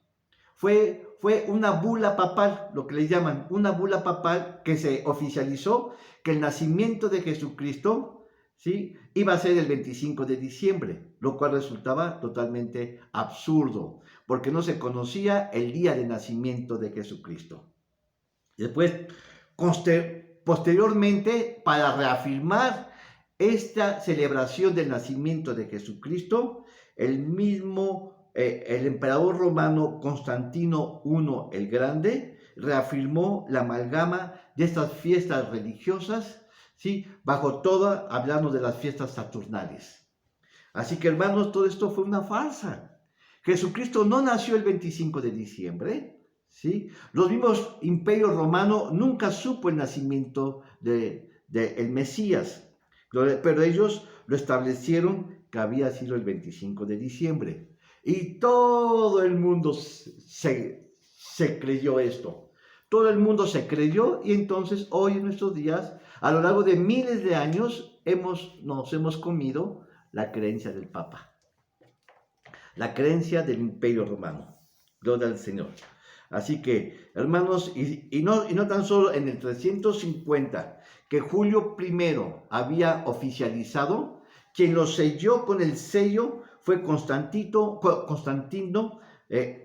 [SPEAKER 1] Fue una bula papal, lo que le llaman, una bula papal que se oficializó que el nacimiento de Jesucristo, ¿sí?, iba a ser el 25 de diciembre, lo cual resultaba totalmente absurdo, porque no se conocía el día de nacimiento de Jesucristo. Después, posteriormente, para reafirmar esta celebración del nacimiento de Jesucristo, el emperador romano Constantino I el Grande reafirmó la amalgama de estas fiestas religiosas, ¿sí?, bajo toda, hablando de las fiestas saturnales. Así que, hermanos, todo esto fue una farsa. Jesucristo no nació el 25 de diciembre, ¿sí? Los mismos imperios romanos nunca supo el nacimiento del Mesías, pero ellos lo establecieron que había sido el 25 de diciembre. Y todo el mundo se creyó esto. Todo el mundo se creyó, y entonces hoy en nuestros días, a lo largo de miles de años, nos hemos comido la creencia del Papa. La creencia del Imperio Romano. Gloria al Señor. Así que, hermanos, y no tan solo en el 350, que Julio I había oficializado, quien lo selló con el sello fue Constantino I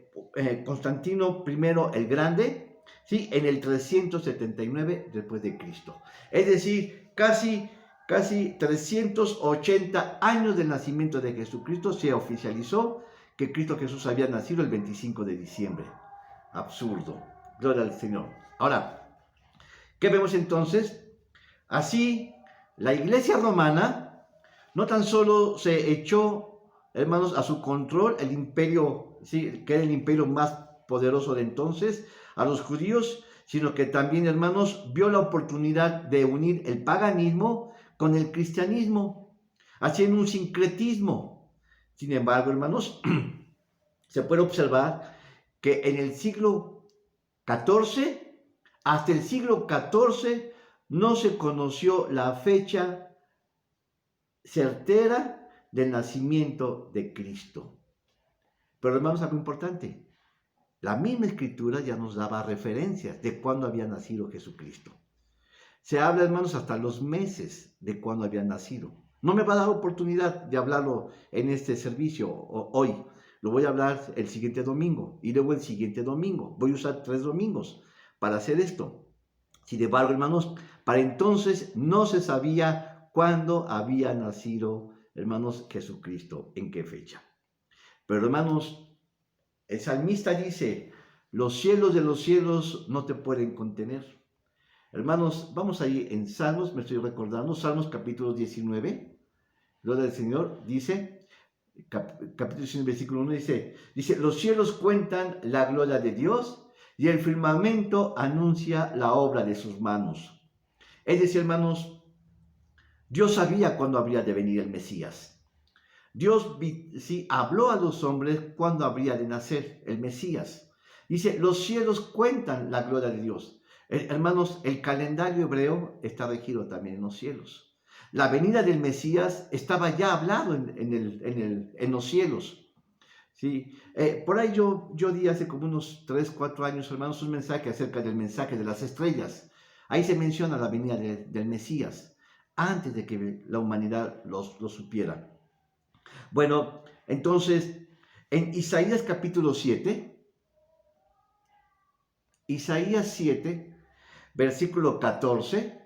[SPEAKER 1] el Grande, ¿sí? En el 379 después de Cristo. Es decir, casi 380 años del nacimiento de Jesucristo se oficializó que Cristo Jesús había nacido el 25 de diciembre. Absurdo. Gloria al Señor. Ahora, ¿qué vemos entonces? Así, la Iglesia romana no tan solo se echó, hermanos, a su control el imperio, ¿sí? Que era el imperio más poderoso de entonces, a los judíos, sino que también, hermanos, vio la oportunidad de unir el paganismo con el cristianismo, haciendo un sincretismo. Sin embargo, hermanos, se puede observar que en el siglo XIV, hasta el siglo XIV, no se conoció la fecha certera del nacimiento de Cristo. Pero, hermanos, algo importante, la misma escritura ya nos daba referencias de cuándo había nacido Jesucristo. Se habla, hermanos, hasta los meses de cuándo había nacido. No me va a dar oportunidad de hablarlo en este servicio hoy. Lo voy a hablar el siguiente domingo y luego el siguiente domingo. Voy a usar 3 domingos para hacer esto. Sin embargo, hermanos, para entonces no se sabía cuándo había nacido, hermanos, Jesucristo, en qué fecha. Pero, hermanos, el salmista dice, los cielos de los cielos no te pueden contener. Hermanos, vamos ahí en Salmos, me estoy recordando, Salmos capítulo 19, gloria del Señor, dice, capítulo 19, versículo 1, dice, los cielos cuentan la gloria de Dios y el firmamento anuncia la obra de sus manos. Es decir, hermanos, Dios sabía cuándo habría de venir el Mesías. Dios sí habló a los hombres cuándo habría de nacer el Mesías. Dice, los cielos cuentan la gloria de Dios. Hermanos, el calendario hebreo está regido también en los cielos. La venida del Mesías estaba ya hablado en los cielos. ¿Sí? Por ahí yo di hace como unos 3, 4 años, hermanos, un mensaje acerca del mensaje de las estrellas. Ahí se menciona la venida del Mesías, antes de que la humanidad lo supiera. Bueno, entonces, en Isaías capítulo 7, versículo 14,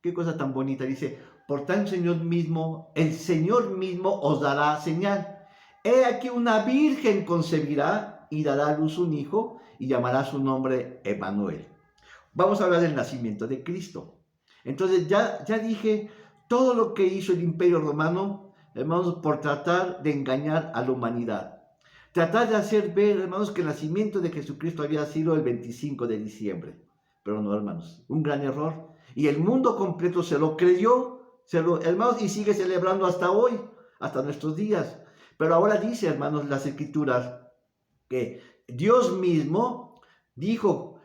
[SPEAKER 1] qué cosa tan bonita, dice, por tanto el Señor mismo os dará señal. He aquí una virgen concebirá y dará a luz un hijo y llamará su nombre Emmanuel. Vamos a hablar del nacimiento de Cristo. Entonces ya dije todo lo que hizo el Imperio Romano, hermanos, por tratar de engañar a la humanidad. Tratar de hacer ver, hermanos, que el nacimiento de Jesucristo había sido el 25 de diciembre. Pero no, hermanos, un gran error. Y el mundo completo se lo creyó, hermanos, y sigue celebrando hasta hoy, hasta nuestros días. Pero ahora dice, hermanos, las Escrituras, que Dios mismo dijo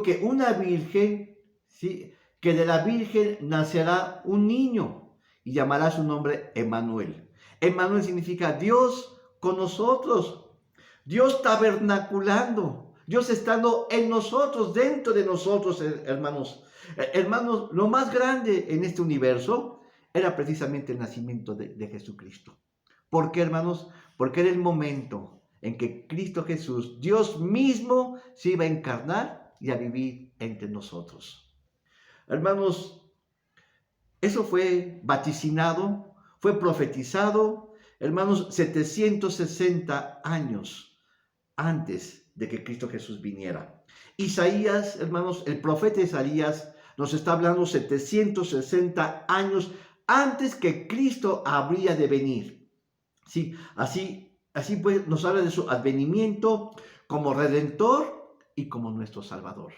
[SPEAKER 1] que una virgen, ¿sí?, que de la virgen nacerá un niño y llamará su nombre Emmanuel. Emmanuel significa Dios con nosotros, Dios tabernaculando, Dios estando en nosotros, dentro de nosotros, hermanos. Hermanos, lo más grande en este universo era precisamente el nacimiento de Jesucristo. ¿Por qué, hermanos? Porque era el momento en que Cristo Jesús, Dios mismo, se iba a encarnar y a vivir entre nosotros. Hermanos, eso fue vaticinado, fue profetizado, hermanos, 760 años antes de que Cristo Jesús viniera. Isaías, hermanos, el profeta Isaías nos está hablando 760 años antes que Cristo habría de venir. Sí, así pues nos habla de su advenimiento como Redentor y como nuestro Salvador.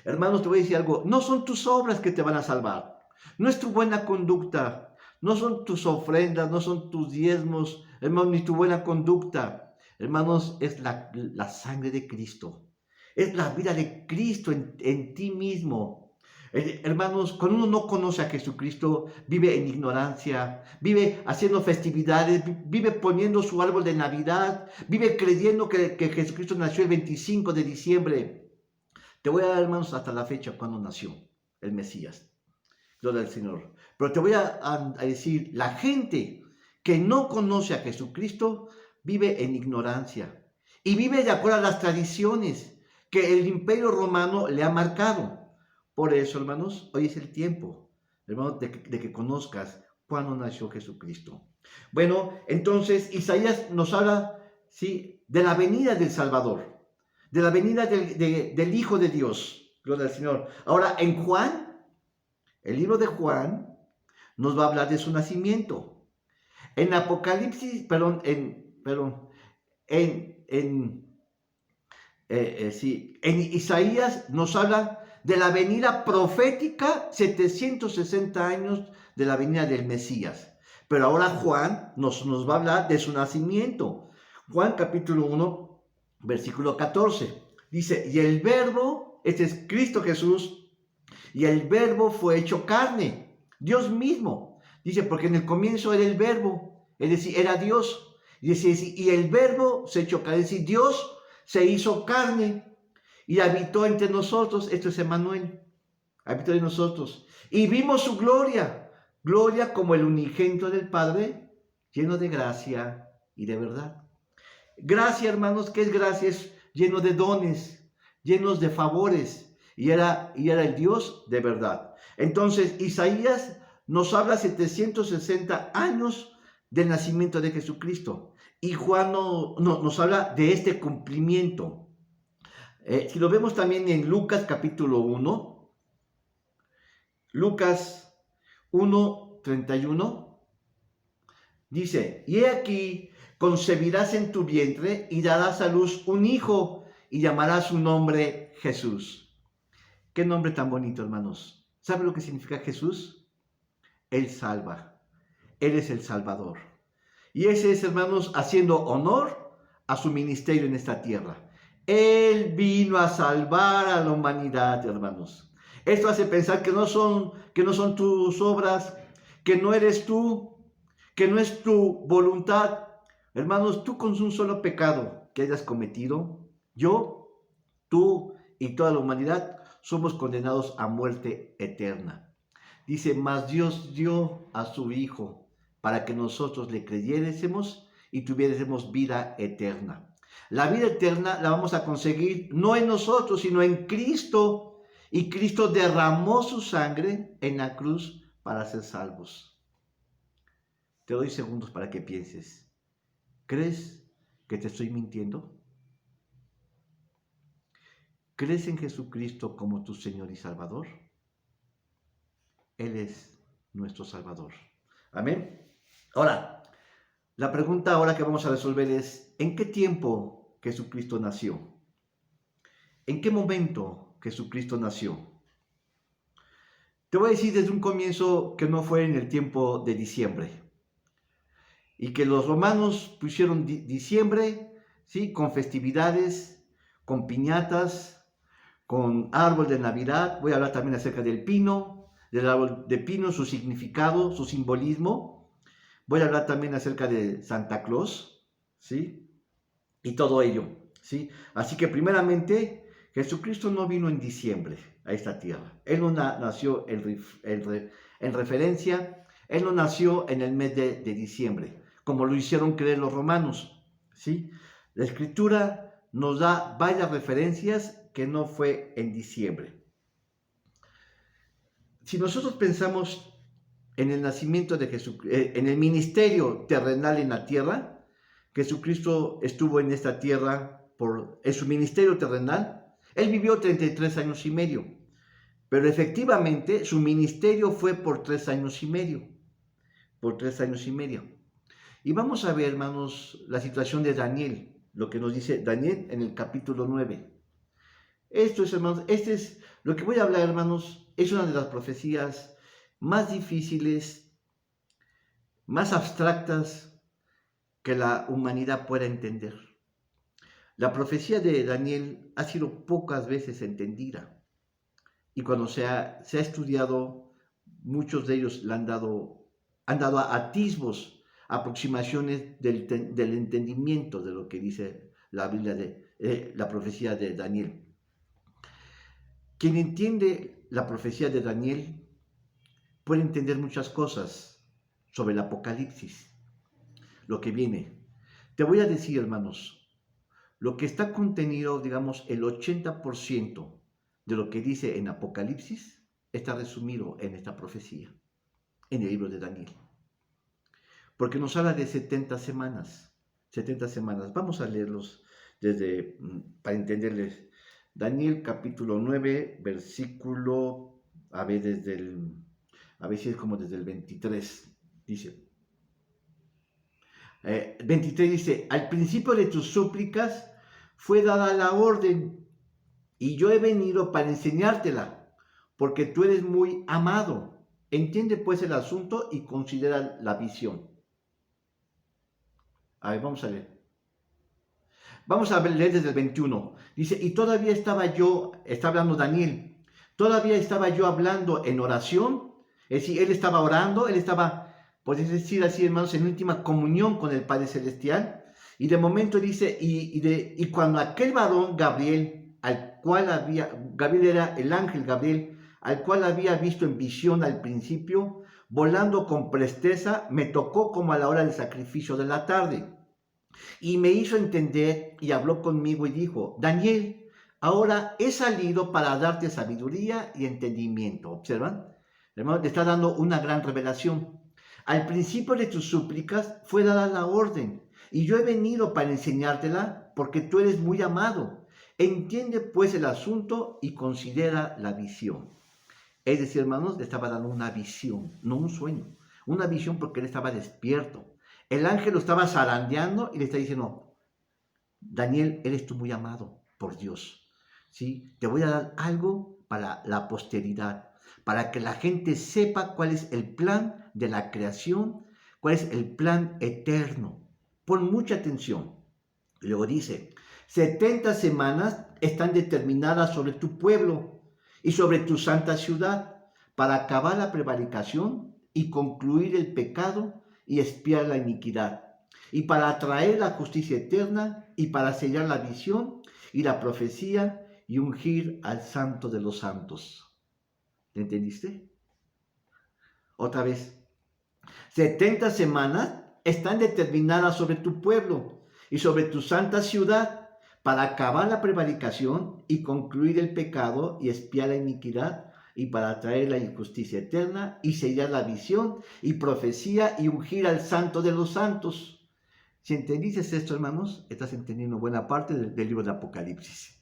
[SPEAKER 1] Hermanos, te voy a decir algo, no son tus obras que te van a salvar, no es tu buena conducta, no son tus ofrendas, no son tus diezmos, hermanos, ni tu buena conducta. Hermanos, es la sangre de Cristo, es la vida de Cristo en ti mismo. Hermanos, cuando uno no conoce a Jesucristo, vive en ignorancia, vive haciendo festividades, vive poniendo su árbol de Navidad, vive creyendo que Jesucristo nació el 25 de diciembre. Te voy a dar, hermanos, hasta la fecha cuando nació el Mesías. Gloria al Señor. Pero te voy a decir, la gente que no conoce a Jesucristo vive en ignorancia y vive de acuerdo a las tradiciones que el Imperio Romano le ha marcado. Por eso, hermanos, hoy es el tiempo, hermanos, de que conozcas cuándo nació Jesucristo. Bueno, entonces Isaías nos habla, ¿sí?, de la venida del Salvador, de la venida del Hijo de Dios. Gloria al Señor. Ahora, en Juan, el libro de Juan, nos va a hablar de su nacimiento. En Apocalipsis, en Isaías nos habla de la venida profética, 760 años de la venida del Mesías. Pero ahora Juan nos va a hablar de su nacimiento. Juan capítulo 1, versículo 14. Dice, y el verbo, este es Cristo Jesús, y el verbo fue hecho carne, Dios mismo. Dice, porque en el comienzo era el verbo, es decir, era Dios. Y el verbo se echó carne, es decir, Dios se hizo carne y habitó entre nosotros. Esto es Emmanuel, habitó en nosotros. Y vimos su gloria, gloria como el unigénito del Padre, lleno de gracia y de verdad. Gracia, hermanos, ¿qué es gracia? Es lleno de dones, llenos de favores. Y era el Dios de verdad. Entonces, Isaías nos habla 760 años del nacimiento de Jesucristo. Y Juan nos habla de este cumplimiento. Si lo vemos también en Lucas capítulo 1, Lucas 1:31, dice, y he aquí, concebirás en tu vientre y darás a luz un hijo y llamarás su nombre Jesús. Qué nombre tan bonito, hermanos. ¿Sabe lo que significa Jesús? Él salva. Él es el Salvador. Y ese es, hermanos, haciendo honor a su ministerio en esta tierra. Él vino a salvar a la humanidad, hermanos. Esto hace pensar que no son tus obras, que no eres tú, que no es tu voluntad. Hermanos, tú con un solo pecado que hayas cometido, yo, tú y toda la humanidad, somos condenados a muerte eterna. Dice, mas Dios dio a su Hijo para que nosotros le creyésemos y tuviésemos vida eterna. La vida eterna la vamos a conseguir no en nosotros, sino en Cristo. Y Cristo derramó su sangre en la cruz para ser salvos. Te doy segundos para que pienses. ¿Crees que te estoy mintiendo? ¿Crees en Jesucristo como tu Señor y Salvador? Él es nuestro Salvador. Amén. Ahora, la pregunta ahora que vamos a resolver es, ¿en qué tiempo Jesucristo nació? ¿En qué momento Jesucristo nació? Te voy a decir desde un comienzo que no fue en el tiempo de diciembre. Y que los romanos pusieron diciembre, ¿sí?, con festividades, con piñatas, con árbol de Navidad. Voy a hablar también acerca del pino, del árbol de pino, su significado, su simbolismo. Voy a hablar también acerca de Santa Claus, ¿sí?, y todo ello, ¿sí? Así que primeramente, Jesucristo no vino en diciembre a esta tierra. Él no nació en referencia, Él no nació en el mes de diciembre, como lo hicieron creer los romanos, ¿sí? La Escritura nos da varias referencias que no fue en diciembre. Si nosotros pensamos en el nacimiento de Jesucristo, en el ministerio terrenal en la tierra, Jesucristo estuvo en esta tierra en su ministerio terrenal. Él vivió 33 años y medio, pero efectivamente su ministerio fue por 3 años y medio, por 3 años y medio. Y vamos a ver, hermanos, la situación de Daniel, lo que nos dice Daniel en el capítulo 9. Esto es, hermanos, lo que voy a hablar, hermanos, es una de las profecías más difíciles, más abstractas que la humanidad pueda entender. La profecía de Daniel ha sido pocas veces entendida. y cuando se ha estudiado, muchos de ellos le han dado atisbos, aproximaciones del entendimiento de lo que dice la Biblia, la profecía de Daniel. Quien entiende la profecía de Daniel puede entender muchas cosas sobre el Apocalipsis, lo que viene. Te voy a decir, hermanos, lo que está contenido, digamos, el 80% de lo que dice en Apocalipsis está resumido en esta profecía, en el libro de Daniel. Porque nos habla de 70 semanas. 70 semanas. Vamos a leerlos para entenderles. Daniel capítulo 9, versículo, a ver si es como desde el 23, dice. 23 dice, al principio de tus súplicas fue dada la orden, y yo he venido para enseñártela, porque tú eres muy amado. Entiende pues el asunto y considera la visión. A ver, vamos a leer. Vamos a leer desde el 21. Dice, y todavía está hablando Daniel, todavía estaba yo hablando en oración, es decir, él estaba orando, él estaba, podéis decir así, hermanos, en íntima comunión con el Padre Celestial, y de momento dice, y cuando aquel varón Gabriel, Gabriel era el ángel Gabriel, al cual había visto en visión al principio, volando con presteza, me tocó como a la hora del sacrificio de la tarde. Y me hizo entender y habló conmigo y dijo, Daniel, ahora he salido para darte sabiduría y entendimiento. ¿Observan? Hermano, te está dando una gran revelación. Al principio de tus súplicas fue dada la orden, y yo he venido para enseñártela porque tú eres muy amado. Entiende pues el asunto y considera la visión. Es decir, hermanos, le estaba dando una visión, no un sueño. Una visión porque él estaba despierto. El ángel lo estaba zarandeando y le está diciendo, Daniel, eres tú muy amado por Dios. ¿Sí? Te voy a dar algo para la posteridad, para que la gente sepa cuál es el plan de la creación, cuál es el plan eterno. Pon mucha atención. Y luego dice, 70 semanas están determinadas sobre tu pueblo y sobre tu santa ciudad para acabar la prevaricación y concluir el pecado y expiar la iniquidad, y para atraer la justicia eterna, y para sellar la visión y la profecía, y ungir al santo de los santos. ¿Entendiste? Otra vez. 70 semanas están determinadas sobre tu pueblo y sobre tu santa ciudad, para acabar la prevaricación y concluir el pecado y expiar la iniquidad, y para traer la injusticia eterna y sellar la visión y profecía y ungir al santo de los santos. Si entendiste esto, hermanos, estás entendiendo buena parte del libro de Apocalipsis.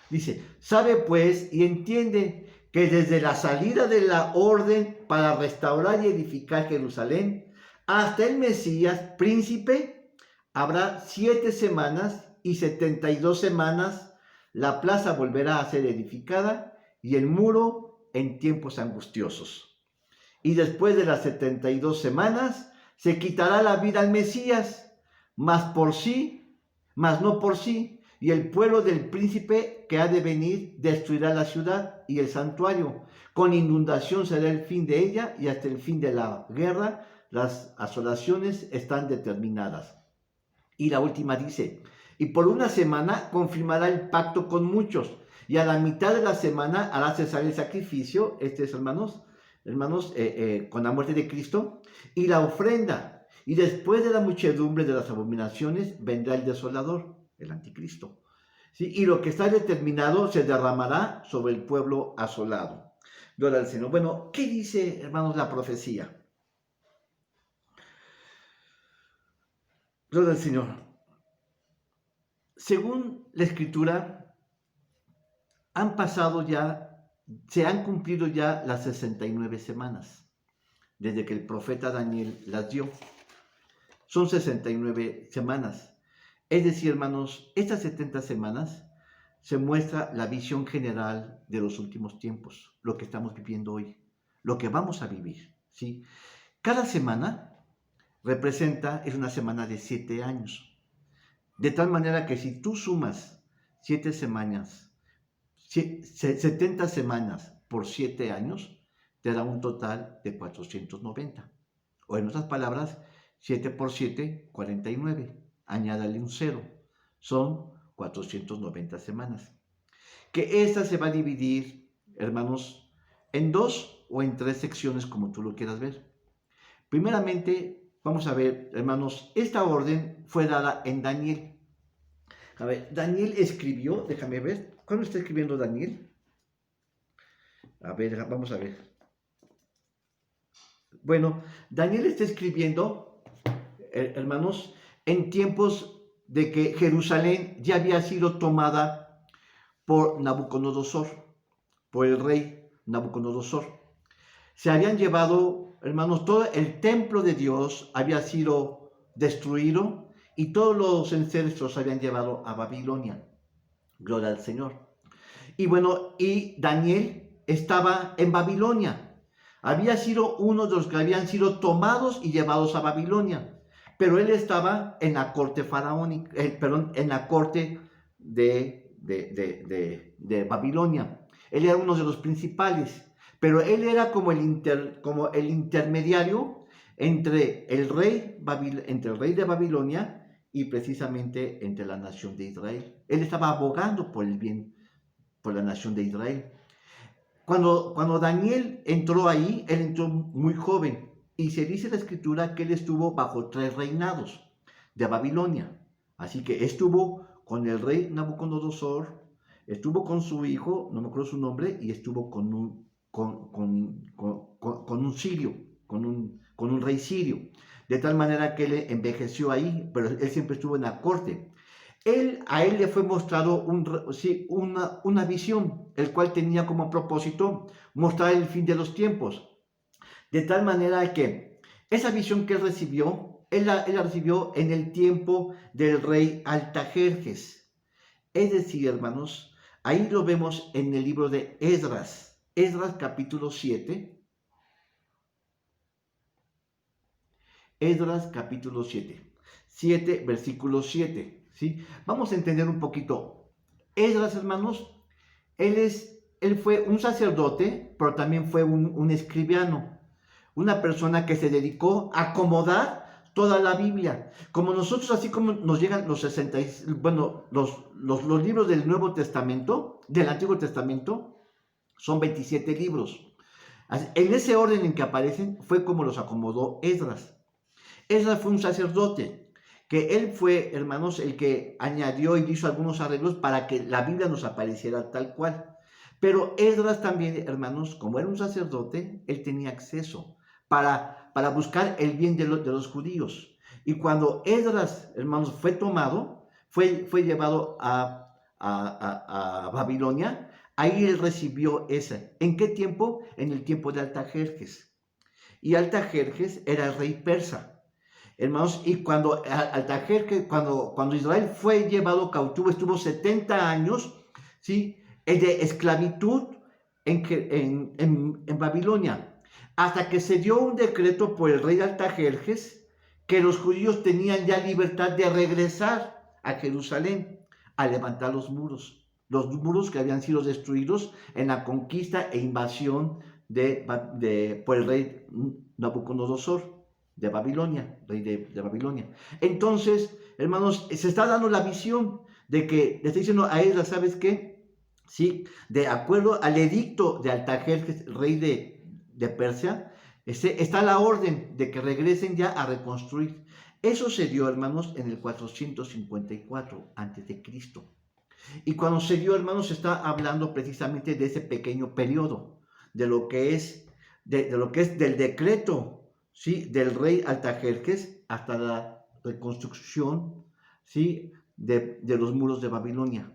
[SPEAKER 1] Dice, sabe pues y entiende que desde la salida de la orden para restaurar y edificar Jerusalén hasta el Mesías, príncipe, habrá 7 semanas y 72 semanas, la plaza volverá a ser edificada y el muro en tiempos angustiosos. Y después de las 72 semanas, se quitará la vida al Mesías, mas no por sí, y el pueblo del príncipe que ha de venir destruirá la ciudad y el santuario. Con inundación será el fin de ella, y hasta el fin de la guerra las asolaciones están determinadas. Y la última dice, y por una semana confirmará el pacto con muchos, y a la mitad de la semana hará cesar el sacrificio, hermanos, con la muerte de Cristo, y la ofrenda. Y después de la muchedumbre de las abominaciones vendrá el desolador, el anticristo. ¿Sí? Y lo que está determinado se derramará sobre el pueblo asolado. Gloria al Señor. Bueno, ¿qué dice, hermanos, la profecía? Gloria al Señor. Según la Escritura, se han cumplido ya las 69 semanas, desde que el profeta Daniel las dio. Son 69 semanas. Es decir, hermanos, estas 70 semanas se muestra la visión general de los últimos tiempos, lo que estamos viviendo hoy, lo que vamos a vivir, ¿sí? Cada semana es una semana de 7 años. De tal manera que si tú sumas 7 semanas, 70 semanas por 7 años te da un total de 490. O en otras palabras, 7 por 7, 49. Añádale un 0. Son 490 semanas. Que esta se va a dividir, hermanos, en 2 o en 3 secciones, como tú lo quieras ver. Primeramente, vamos a ver, hermanos, esta orden fue dada en Daniel. A ver, Daniel escribió, déjame ver, ¿cuándo está escribiendo Daniel? A ver, vamos a ver. Bueno, Daniel está escribiendo, hermanos, en tiempos de que Jerusalén ya había sido tomada por Nabucodonosor, por el rey Nabucodonosor. Se habían llevado, hermanos, todo el templo de Dios había sido destruido y todos los enseres los habían llevado a Babilonia. Gloria al Señor. Y bueno, y Daniel estaba en Babilonia. Había sido uno de los que habían sido tomados y llevados a Babilonia. Pero él estaba en la corte faraónica, en la corte de Babilonia. Él era uno de los principales. Pero él era como el intermediario entre el rey de Babilonia y precisamente entre la nación de Israel. Él estaba abogando por el bien, por la nación de Israel. Cuando Daniel entró ahí, él entró muy joven. Y se dice en la escritura que él estuvo bajo 3 reinados de Babilonia. Así que estuvo con el rey Nabucodonosor, estuvo con su hijo, no me acuerdo su nombre, y estuvo con un sirio, con un rey sirio. De tal manera que él envejeció ahí, pero él siempre estuvo en la corte. A él le fue mostrado una visión, el cual tenía como propósito mostrar el fin de los tiempos. De tal manera que esa visión que él recibió, él la recibió en el tiempo del rey Artajerjes. Es decir, hermanos, ahí lo vemos en el libro de Esdras. Esdras capítulo 7. Esdras capítulo 7. 7, versículo 7. ¿Sí? Vamos a entender un poquito. Esdras, hermanos, él fue un sacerdote, pero también fue un escribano. Una persona que se dedicó a acomodar toda la Biblia. Como nosotros, así como nos llegan los los libros del Nuevo Testamento, del Antiguo Testamento, son 27 libros. En ese orden en que aparecen, fue como los acomodó Esdras. Esdras fue un sacerdote, que él fue, hermanos, el que añadió y hizo algunos arreglos para que la Biblia nos apareciera tal cual. Pero Esdras también, hermanos, como era un sacerdote, él tenía acceso para buscar el bien de los judíos. Y cuando Esdras, hermanos, fue tomado, fue llevado a Babilonia, ahí él recibió ese. ¿En qué tiempo? En el tiempo de Artajerjes. Y Artajerjes era el rey persa. Hermanos, y cuando Artajerjes, cuando Israel fue llevado cautivo, estuvo 70 años, ¿sí?, de esclavitud en Babilonia. Hasta que se dio un decreto por el rey Artajerjes que los judíos tenían ya libertad de regresar a Jerusalén a levantar los muros que habían sido destruidos en la conquista e invasión por el rey Nabucodonosor de Babilonia, rey de Babilonia. Entonces, hermanos, se está dando la visión de que le está diciendo a Esdras, ¿sabes qué? Sí, de acuerdo al edicto de Artajerjes, rey de Persia, está la orden de que regresen ya a reconstruir. Eso se dio, hermanos, en el 454 a.C. Y cuando se dio, hermanos, se está hablando precisamente de ese pequeño periodo, de lo que es del decreto, ¿sí?, del rey Artajerjes hasta la reconstrucción, ¿sí?, de los muros de Babilonia,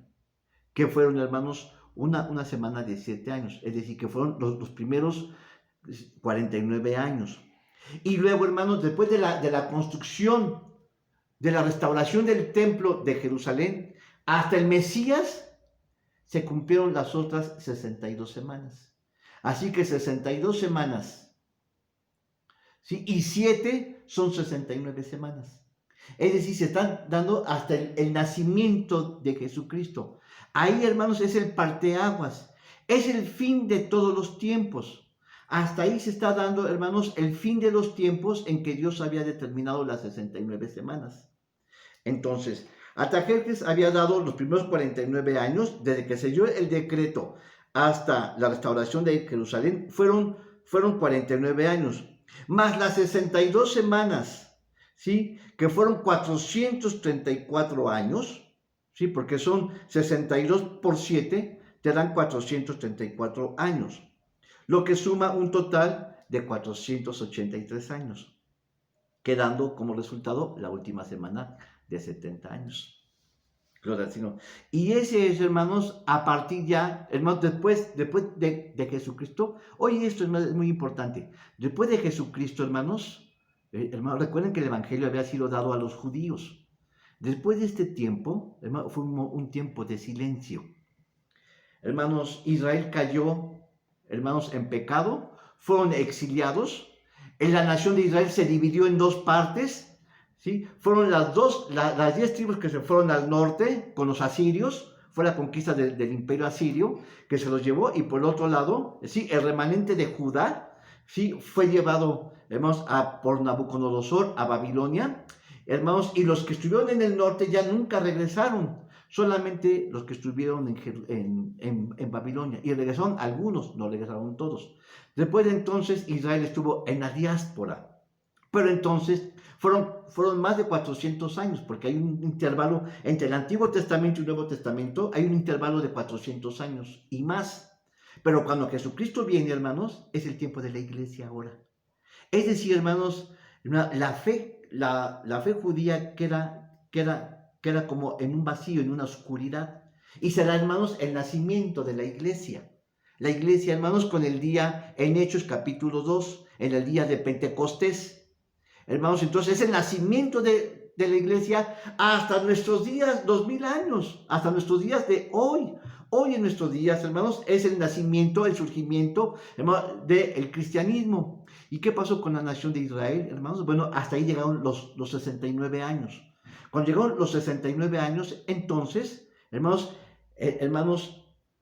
[SPEAKER 1] que fueron, hermanos, una semana de 7 años, es decir, que fueron los primeros 49 años. Y luego, hermanos, después de la construcción, de la restauración del templo de Jerusalén, hasta el Mesías, se cumplieron las otras 62 semanas. Así que 62 semanas, ¿sí?, y 7 son 69 semanas. Es decir, se están dando hasta el nacimiento de Jesucristo. Ahí, hermanos, es el parteaguas. Es el fin de todos los tiempos. Hasta ahí se está dando, hermanos, el fin de los tiempos en que Dios había determinado las 69 semanas. Entonces, Artajerjes había dado los primeros 49 años, desde que se dio el decreto hasta la restauración de Jerusalén, fueron 49 años, más las 62 semanas, ¿sí? Que fueron 434 años, ¿sí? Porque son 62 por 7, te dan 434 años, lo que suma un total de 483 años, quedando como resultado la última semana de 70 años. Gloria al Señor. Y ese es, hermanos, a partir ya, hermanos, después de Jesucristo. Oye, esto es muy importante. Después de Jesucristo, hermanos, recuerden que el Evangelio había sido dado a los judíos. Después de este tiempo, hermanos, fue un tiempo de silencio. Hermanos, Israel cayó, hermanos, en pecado, fueron exiliados. En la nación de Israel se dividió en dos partes. ¿Sí? Fueron las 10 tribus que se fueron al norte con los asirios, fue la conquista del imperio asirio que se los llevó, y por el otro lado, ¿sí? El remanente de Judá, ¿sí? Fue llevado, hermanos, por Nabucodonosor a Babilonia, hermanos, y los que estuvieron en el norte ya nunca regresaron, solamente los que estuvieron en Babilonia, y regresaron algunos, no regresaron todos. Después de entonces Israel estuvo en la diáspora, pero entonces fueron más de 400 años, porque hay un intervalo entre el Antiguo Testamento y el Nuevo Testamento, hay un intervalo de 400 años y más. Pero cuando Jesucristo viene, hermanos, es el tiempo de la iglesia ahora. Es decir, hermanos, la fe judía queda como en un vacío, en una oscuridad. Y será, hermanos, el nacimiento de la iglesia. La iglesia, hermanos, con el día en Hechos capítulo 2, en el día de Pentecostés. Hermanos, entonces es el nacimiento de la iglesia hasta nuestros días, 2000 años, hasta nuestros días de hoy. Hoy en nuestros días, hermanos, es el nacimiento, el surgimiento, hermanos, del cristianismo. ¿Y qué pasó con la nación de Israel, hermanos? Bueno, hasta ahí llegaron los 69 años. Cuando llegaron los 69 años, entonces, hermanos,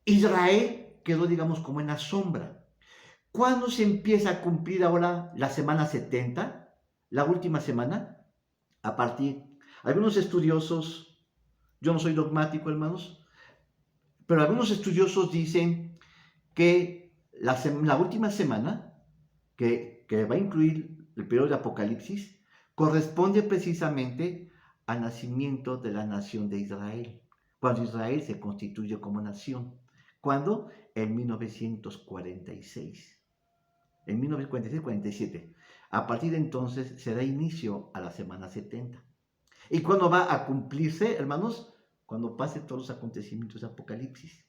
[SPEAKER 1] Israel quedó, digamos, como en la sombra. ¿Cuándo se empieza a cumplir ahora la semana 70? La última semana, algunos estudiosos, yo no soy dogmático, hermanos, pero algunos estudiosos dicen que la última semana, que va a incluir el periodo de Apocalipsis, corresponde precisamente al nacimiento de la nación de Israel, cuando Israel se constituye como nación. ¿Cuándo? En 1946. En 1946-47. A partir de entonces se da inicio a la semana 70. ¿Y cuándo va a cumplirse, hermanos? Cuando pasen todos los acontecimientos de Apocalipsis.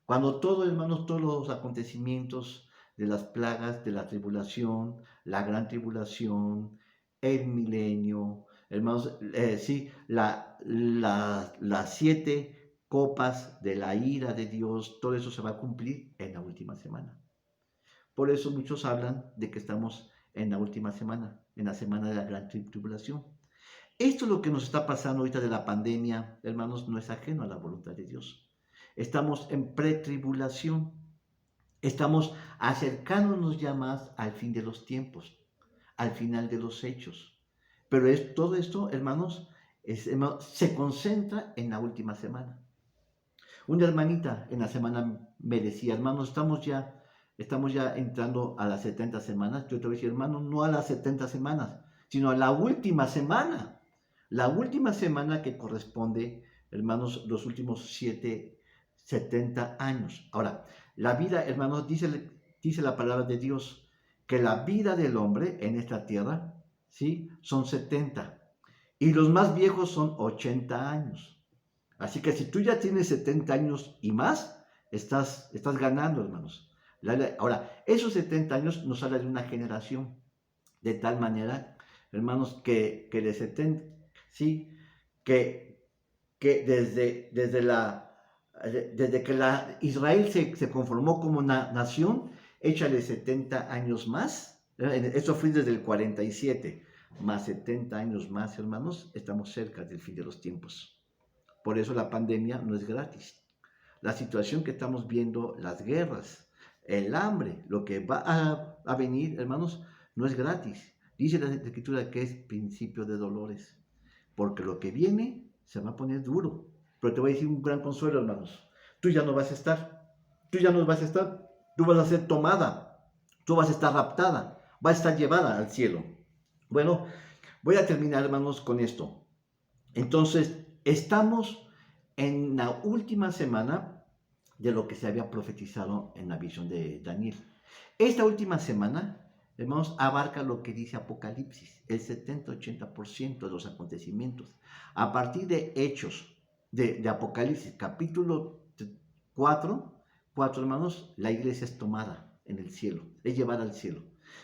[SPEAKER 1] Cuando hermanos, todos los acontecimientos de las plagas, de la tribulación, la gran tribulación, el milenio, hermanos, sí, las 7 copas de la ira de Dios, todo eso se va a cumplir en la última semana. Por eso muchos hablan de que estamos en la última semana, en la semana de la gran tribulación. Esto es lo que nos está pasando ahorita de la pandemia, hermanos, no es ajeno a la voluntad de Dios. Estamos en pretribulación, estamos acercándonos ya más al fin de los tiempos, al final de los hechos. Pero todo esto, hermanos, se concentra en la última semana. Una hermanita en la semana me decía, hermanos, estamos ya entrando a las 70 semanas. Yo te voy a decir, hermano, no a las 70 semanas, sino a la última semana. La última semana que corresponde, hermanos, los últimos 70 años. Ahora, la vida, hermanos, dice la palabra de Dios, que la vida del hombre en esta tierra, ¿sí? Son 70. Y los más viejos son 80 años. Así que si tú ya tienes 70 años y más, estás ganando, hermanos. Ahora, esos 70 años nos habla de una generación, de tal manera, hermanos, que de 70, ¿sí? Que desde que Israel se conformó como una nación, échale 70 años más, eso fue desde el 47, más 70 años más, hermanos, estamos cerca del fin de los tiempos. Por eso la pandemia no es gratis. La situación que estamos viendo, las guerras, el hambre, lo que va a venir, hermanos, no es gratis. Dice la Escritura que es principio de dolores, porque lo que viene se va a poner duro. Pero te voy a decir un gran consuelo, hermanos. Tú ya no vas a estar, tú ya no vas a estar, tú vas a ser tomada, tú vas a estar raptada, vas a estar llevada al cielo. Bueno, voy a terminar, hermanos, con esto. Entonces, estamos en la última semana de lo que se había profetizado en la visión de Daniel. Esta última semana, hermanos, abarca lo que dice Apocalipsis, el 70-80% de los acontecimientos. A partir de Hechos, de Apocalipsis, capítulo 4, hermanos, la iglesia es tomada en el cielo, es llevada al cielo.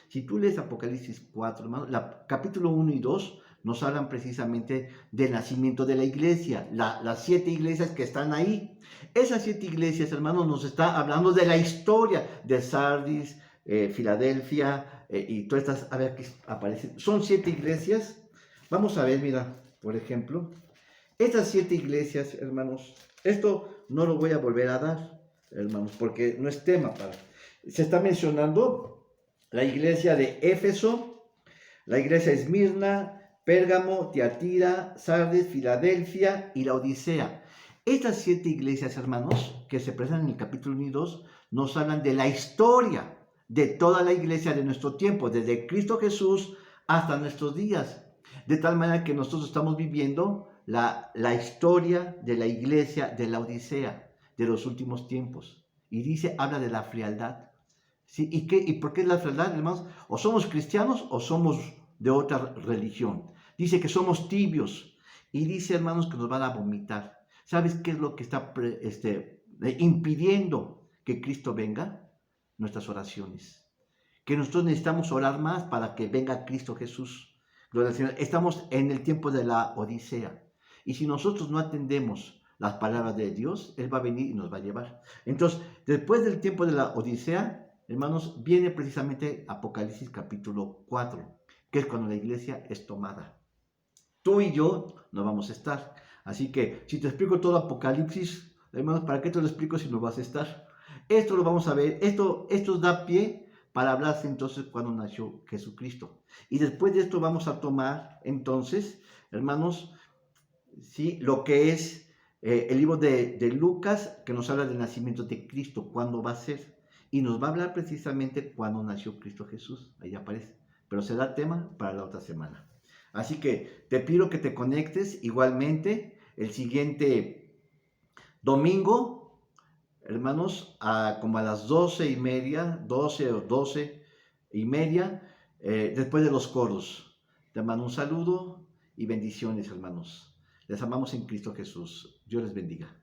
[SPEAKER 1] Si tú lees Apocalipsis 4, hermanos, capítulo 1 y 2 nos hablan precisamente del nacimiento de la iglesia, las 7 iglesias que están ahí. Esas 7 iglesias, hermanos, nos está hablando de la historia de Sardis, Filadelfia y todas estas, a ver, aquí aparecen. Son 7 iglesias. Vamos a ver, mira, por ejemplo, estas 7 iglesias, hermanos, esto no lo voy a volver a dar, hermanos, porque no es tema para... Se está mencionando la iglesia de Éfeso, la iglesia de Esmirna, Pérgamo, Tiatira, Sardes, Filadelfia y la Odisea. Estas 7 iglesias, hermanos, que se presentan en el capítulo 1 y 2, nos hablan de la historia de toda la iglesia de nuestro tiempo, desde Cristo Jesús hasta nuestros días. De tal manera que nosotros estamos viviendo la historia de la iglesia de la Odisea, de los últimos tiempos. Y dice, habla de la frialdad. ¿Sí? ¿Y por qué es la frialdad, hermanos? O somos cristianos o somos de otra religión. Dice que somos tibios. Y dice, hermanos, que nos van a vomitar. ¿Sabes qué es lo que está impidiendo que Cristo venga? Nuestras oraciones. Que nosotros necesitamos orar más para que venga Cristo Jesús. Gloria al Señor. Estamos en el tiempo de la Odisea. Y si nosotros no atendemos las palabras de Dios, Él va a venir y nos va a llevar. Entonces, después del tiempo de la Odisea, hermanos, viene precisamente Apocalipsis capítulo 4, que es cuando la iglesia es tomada. Tú y yo no vamos a estar. Así que, si te explico todo Apocalipsis, hermanos, ¿para qué te lo explico si no vas a estar? Esto lo vamos a ver. Esto da pie para hablar entonces cuando nació Jesucristo. Y después de esto vamos a tomar, entonces, hermanos, ¿sí? Lo que es el libro de Lucas, que nos habla del nacimiento de Cristo, cuándo va a ser. Y nos va a hablar precisamente cuándo nació Cristo Jesús. Ahí aparece. Pero será tema para la otra semana. Así que te pido que te conectes igualmente el siguiente domingo, hermanos, como a las 12:30, 12 o 12:30, después de los coros. Te mando un saludo y bendiciones, hermanos. Les amamos en Cristo Jesús. Dios les bendiga.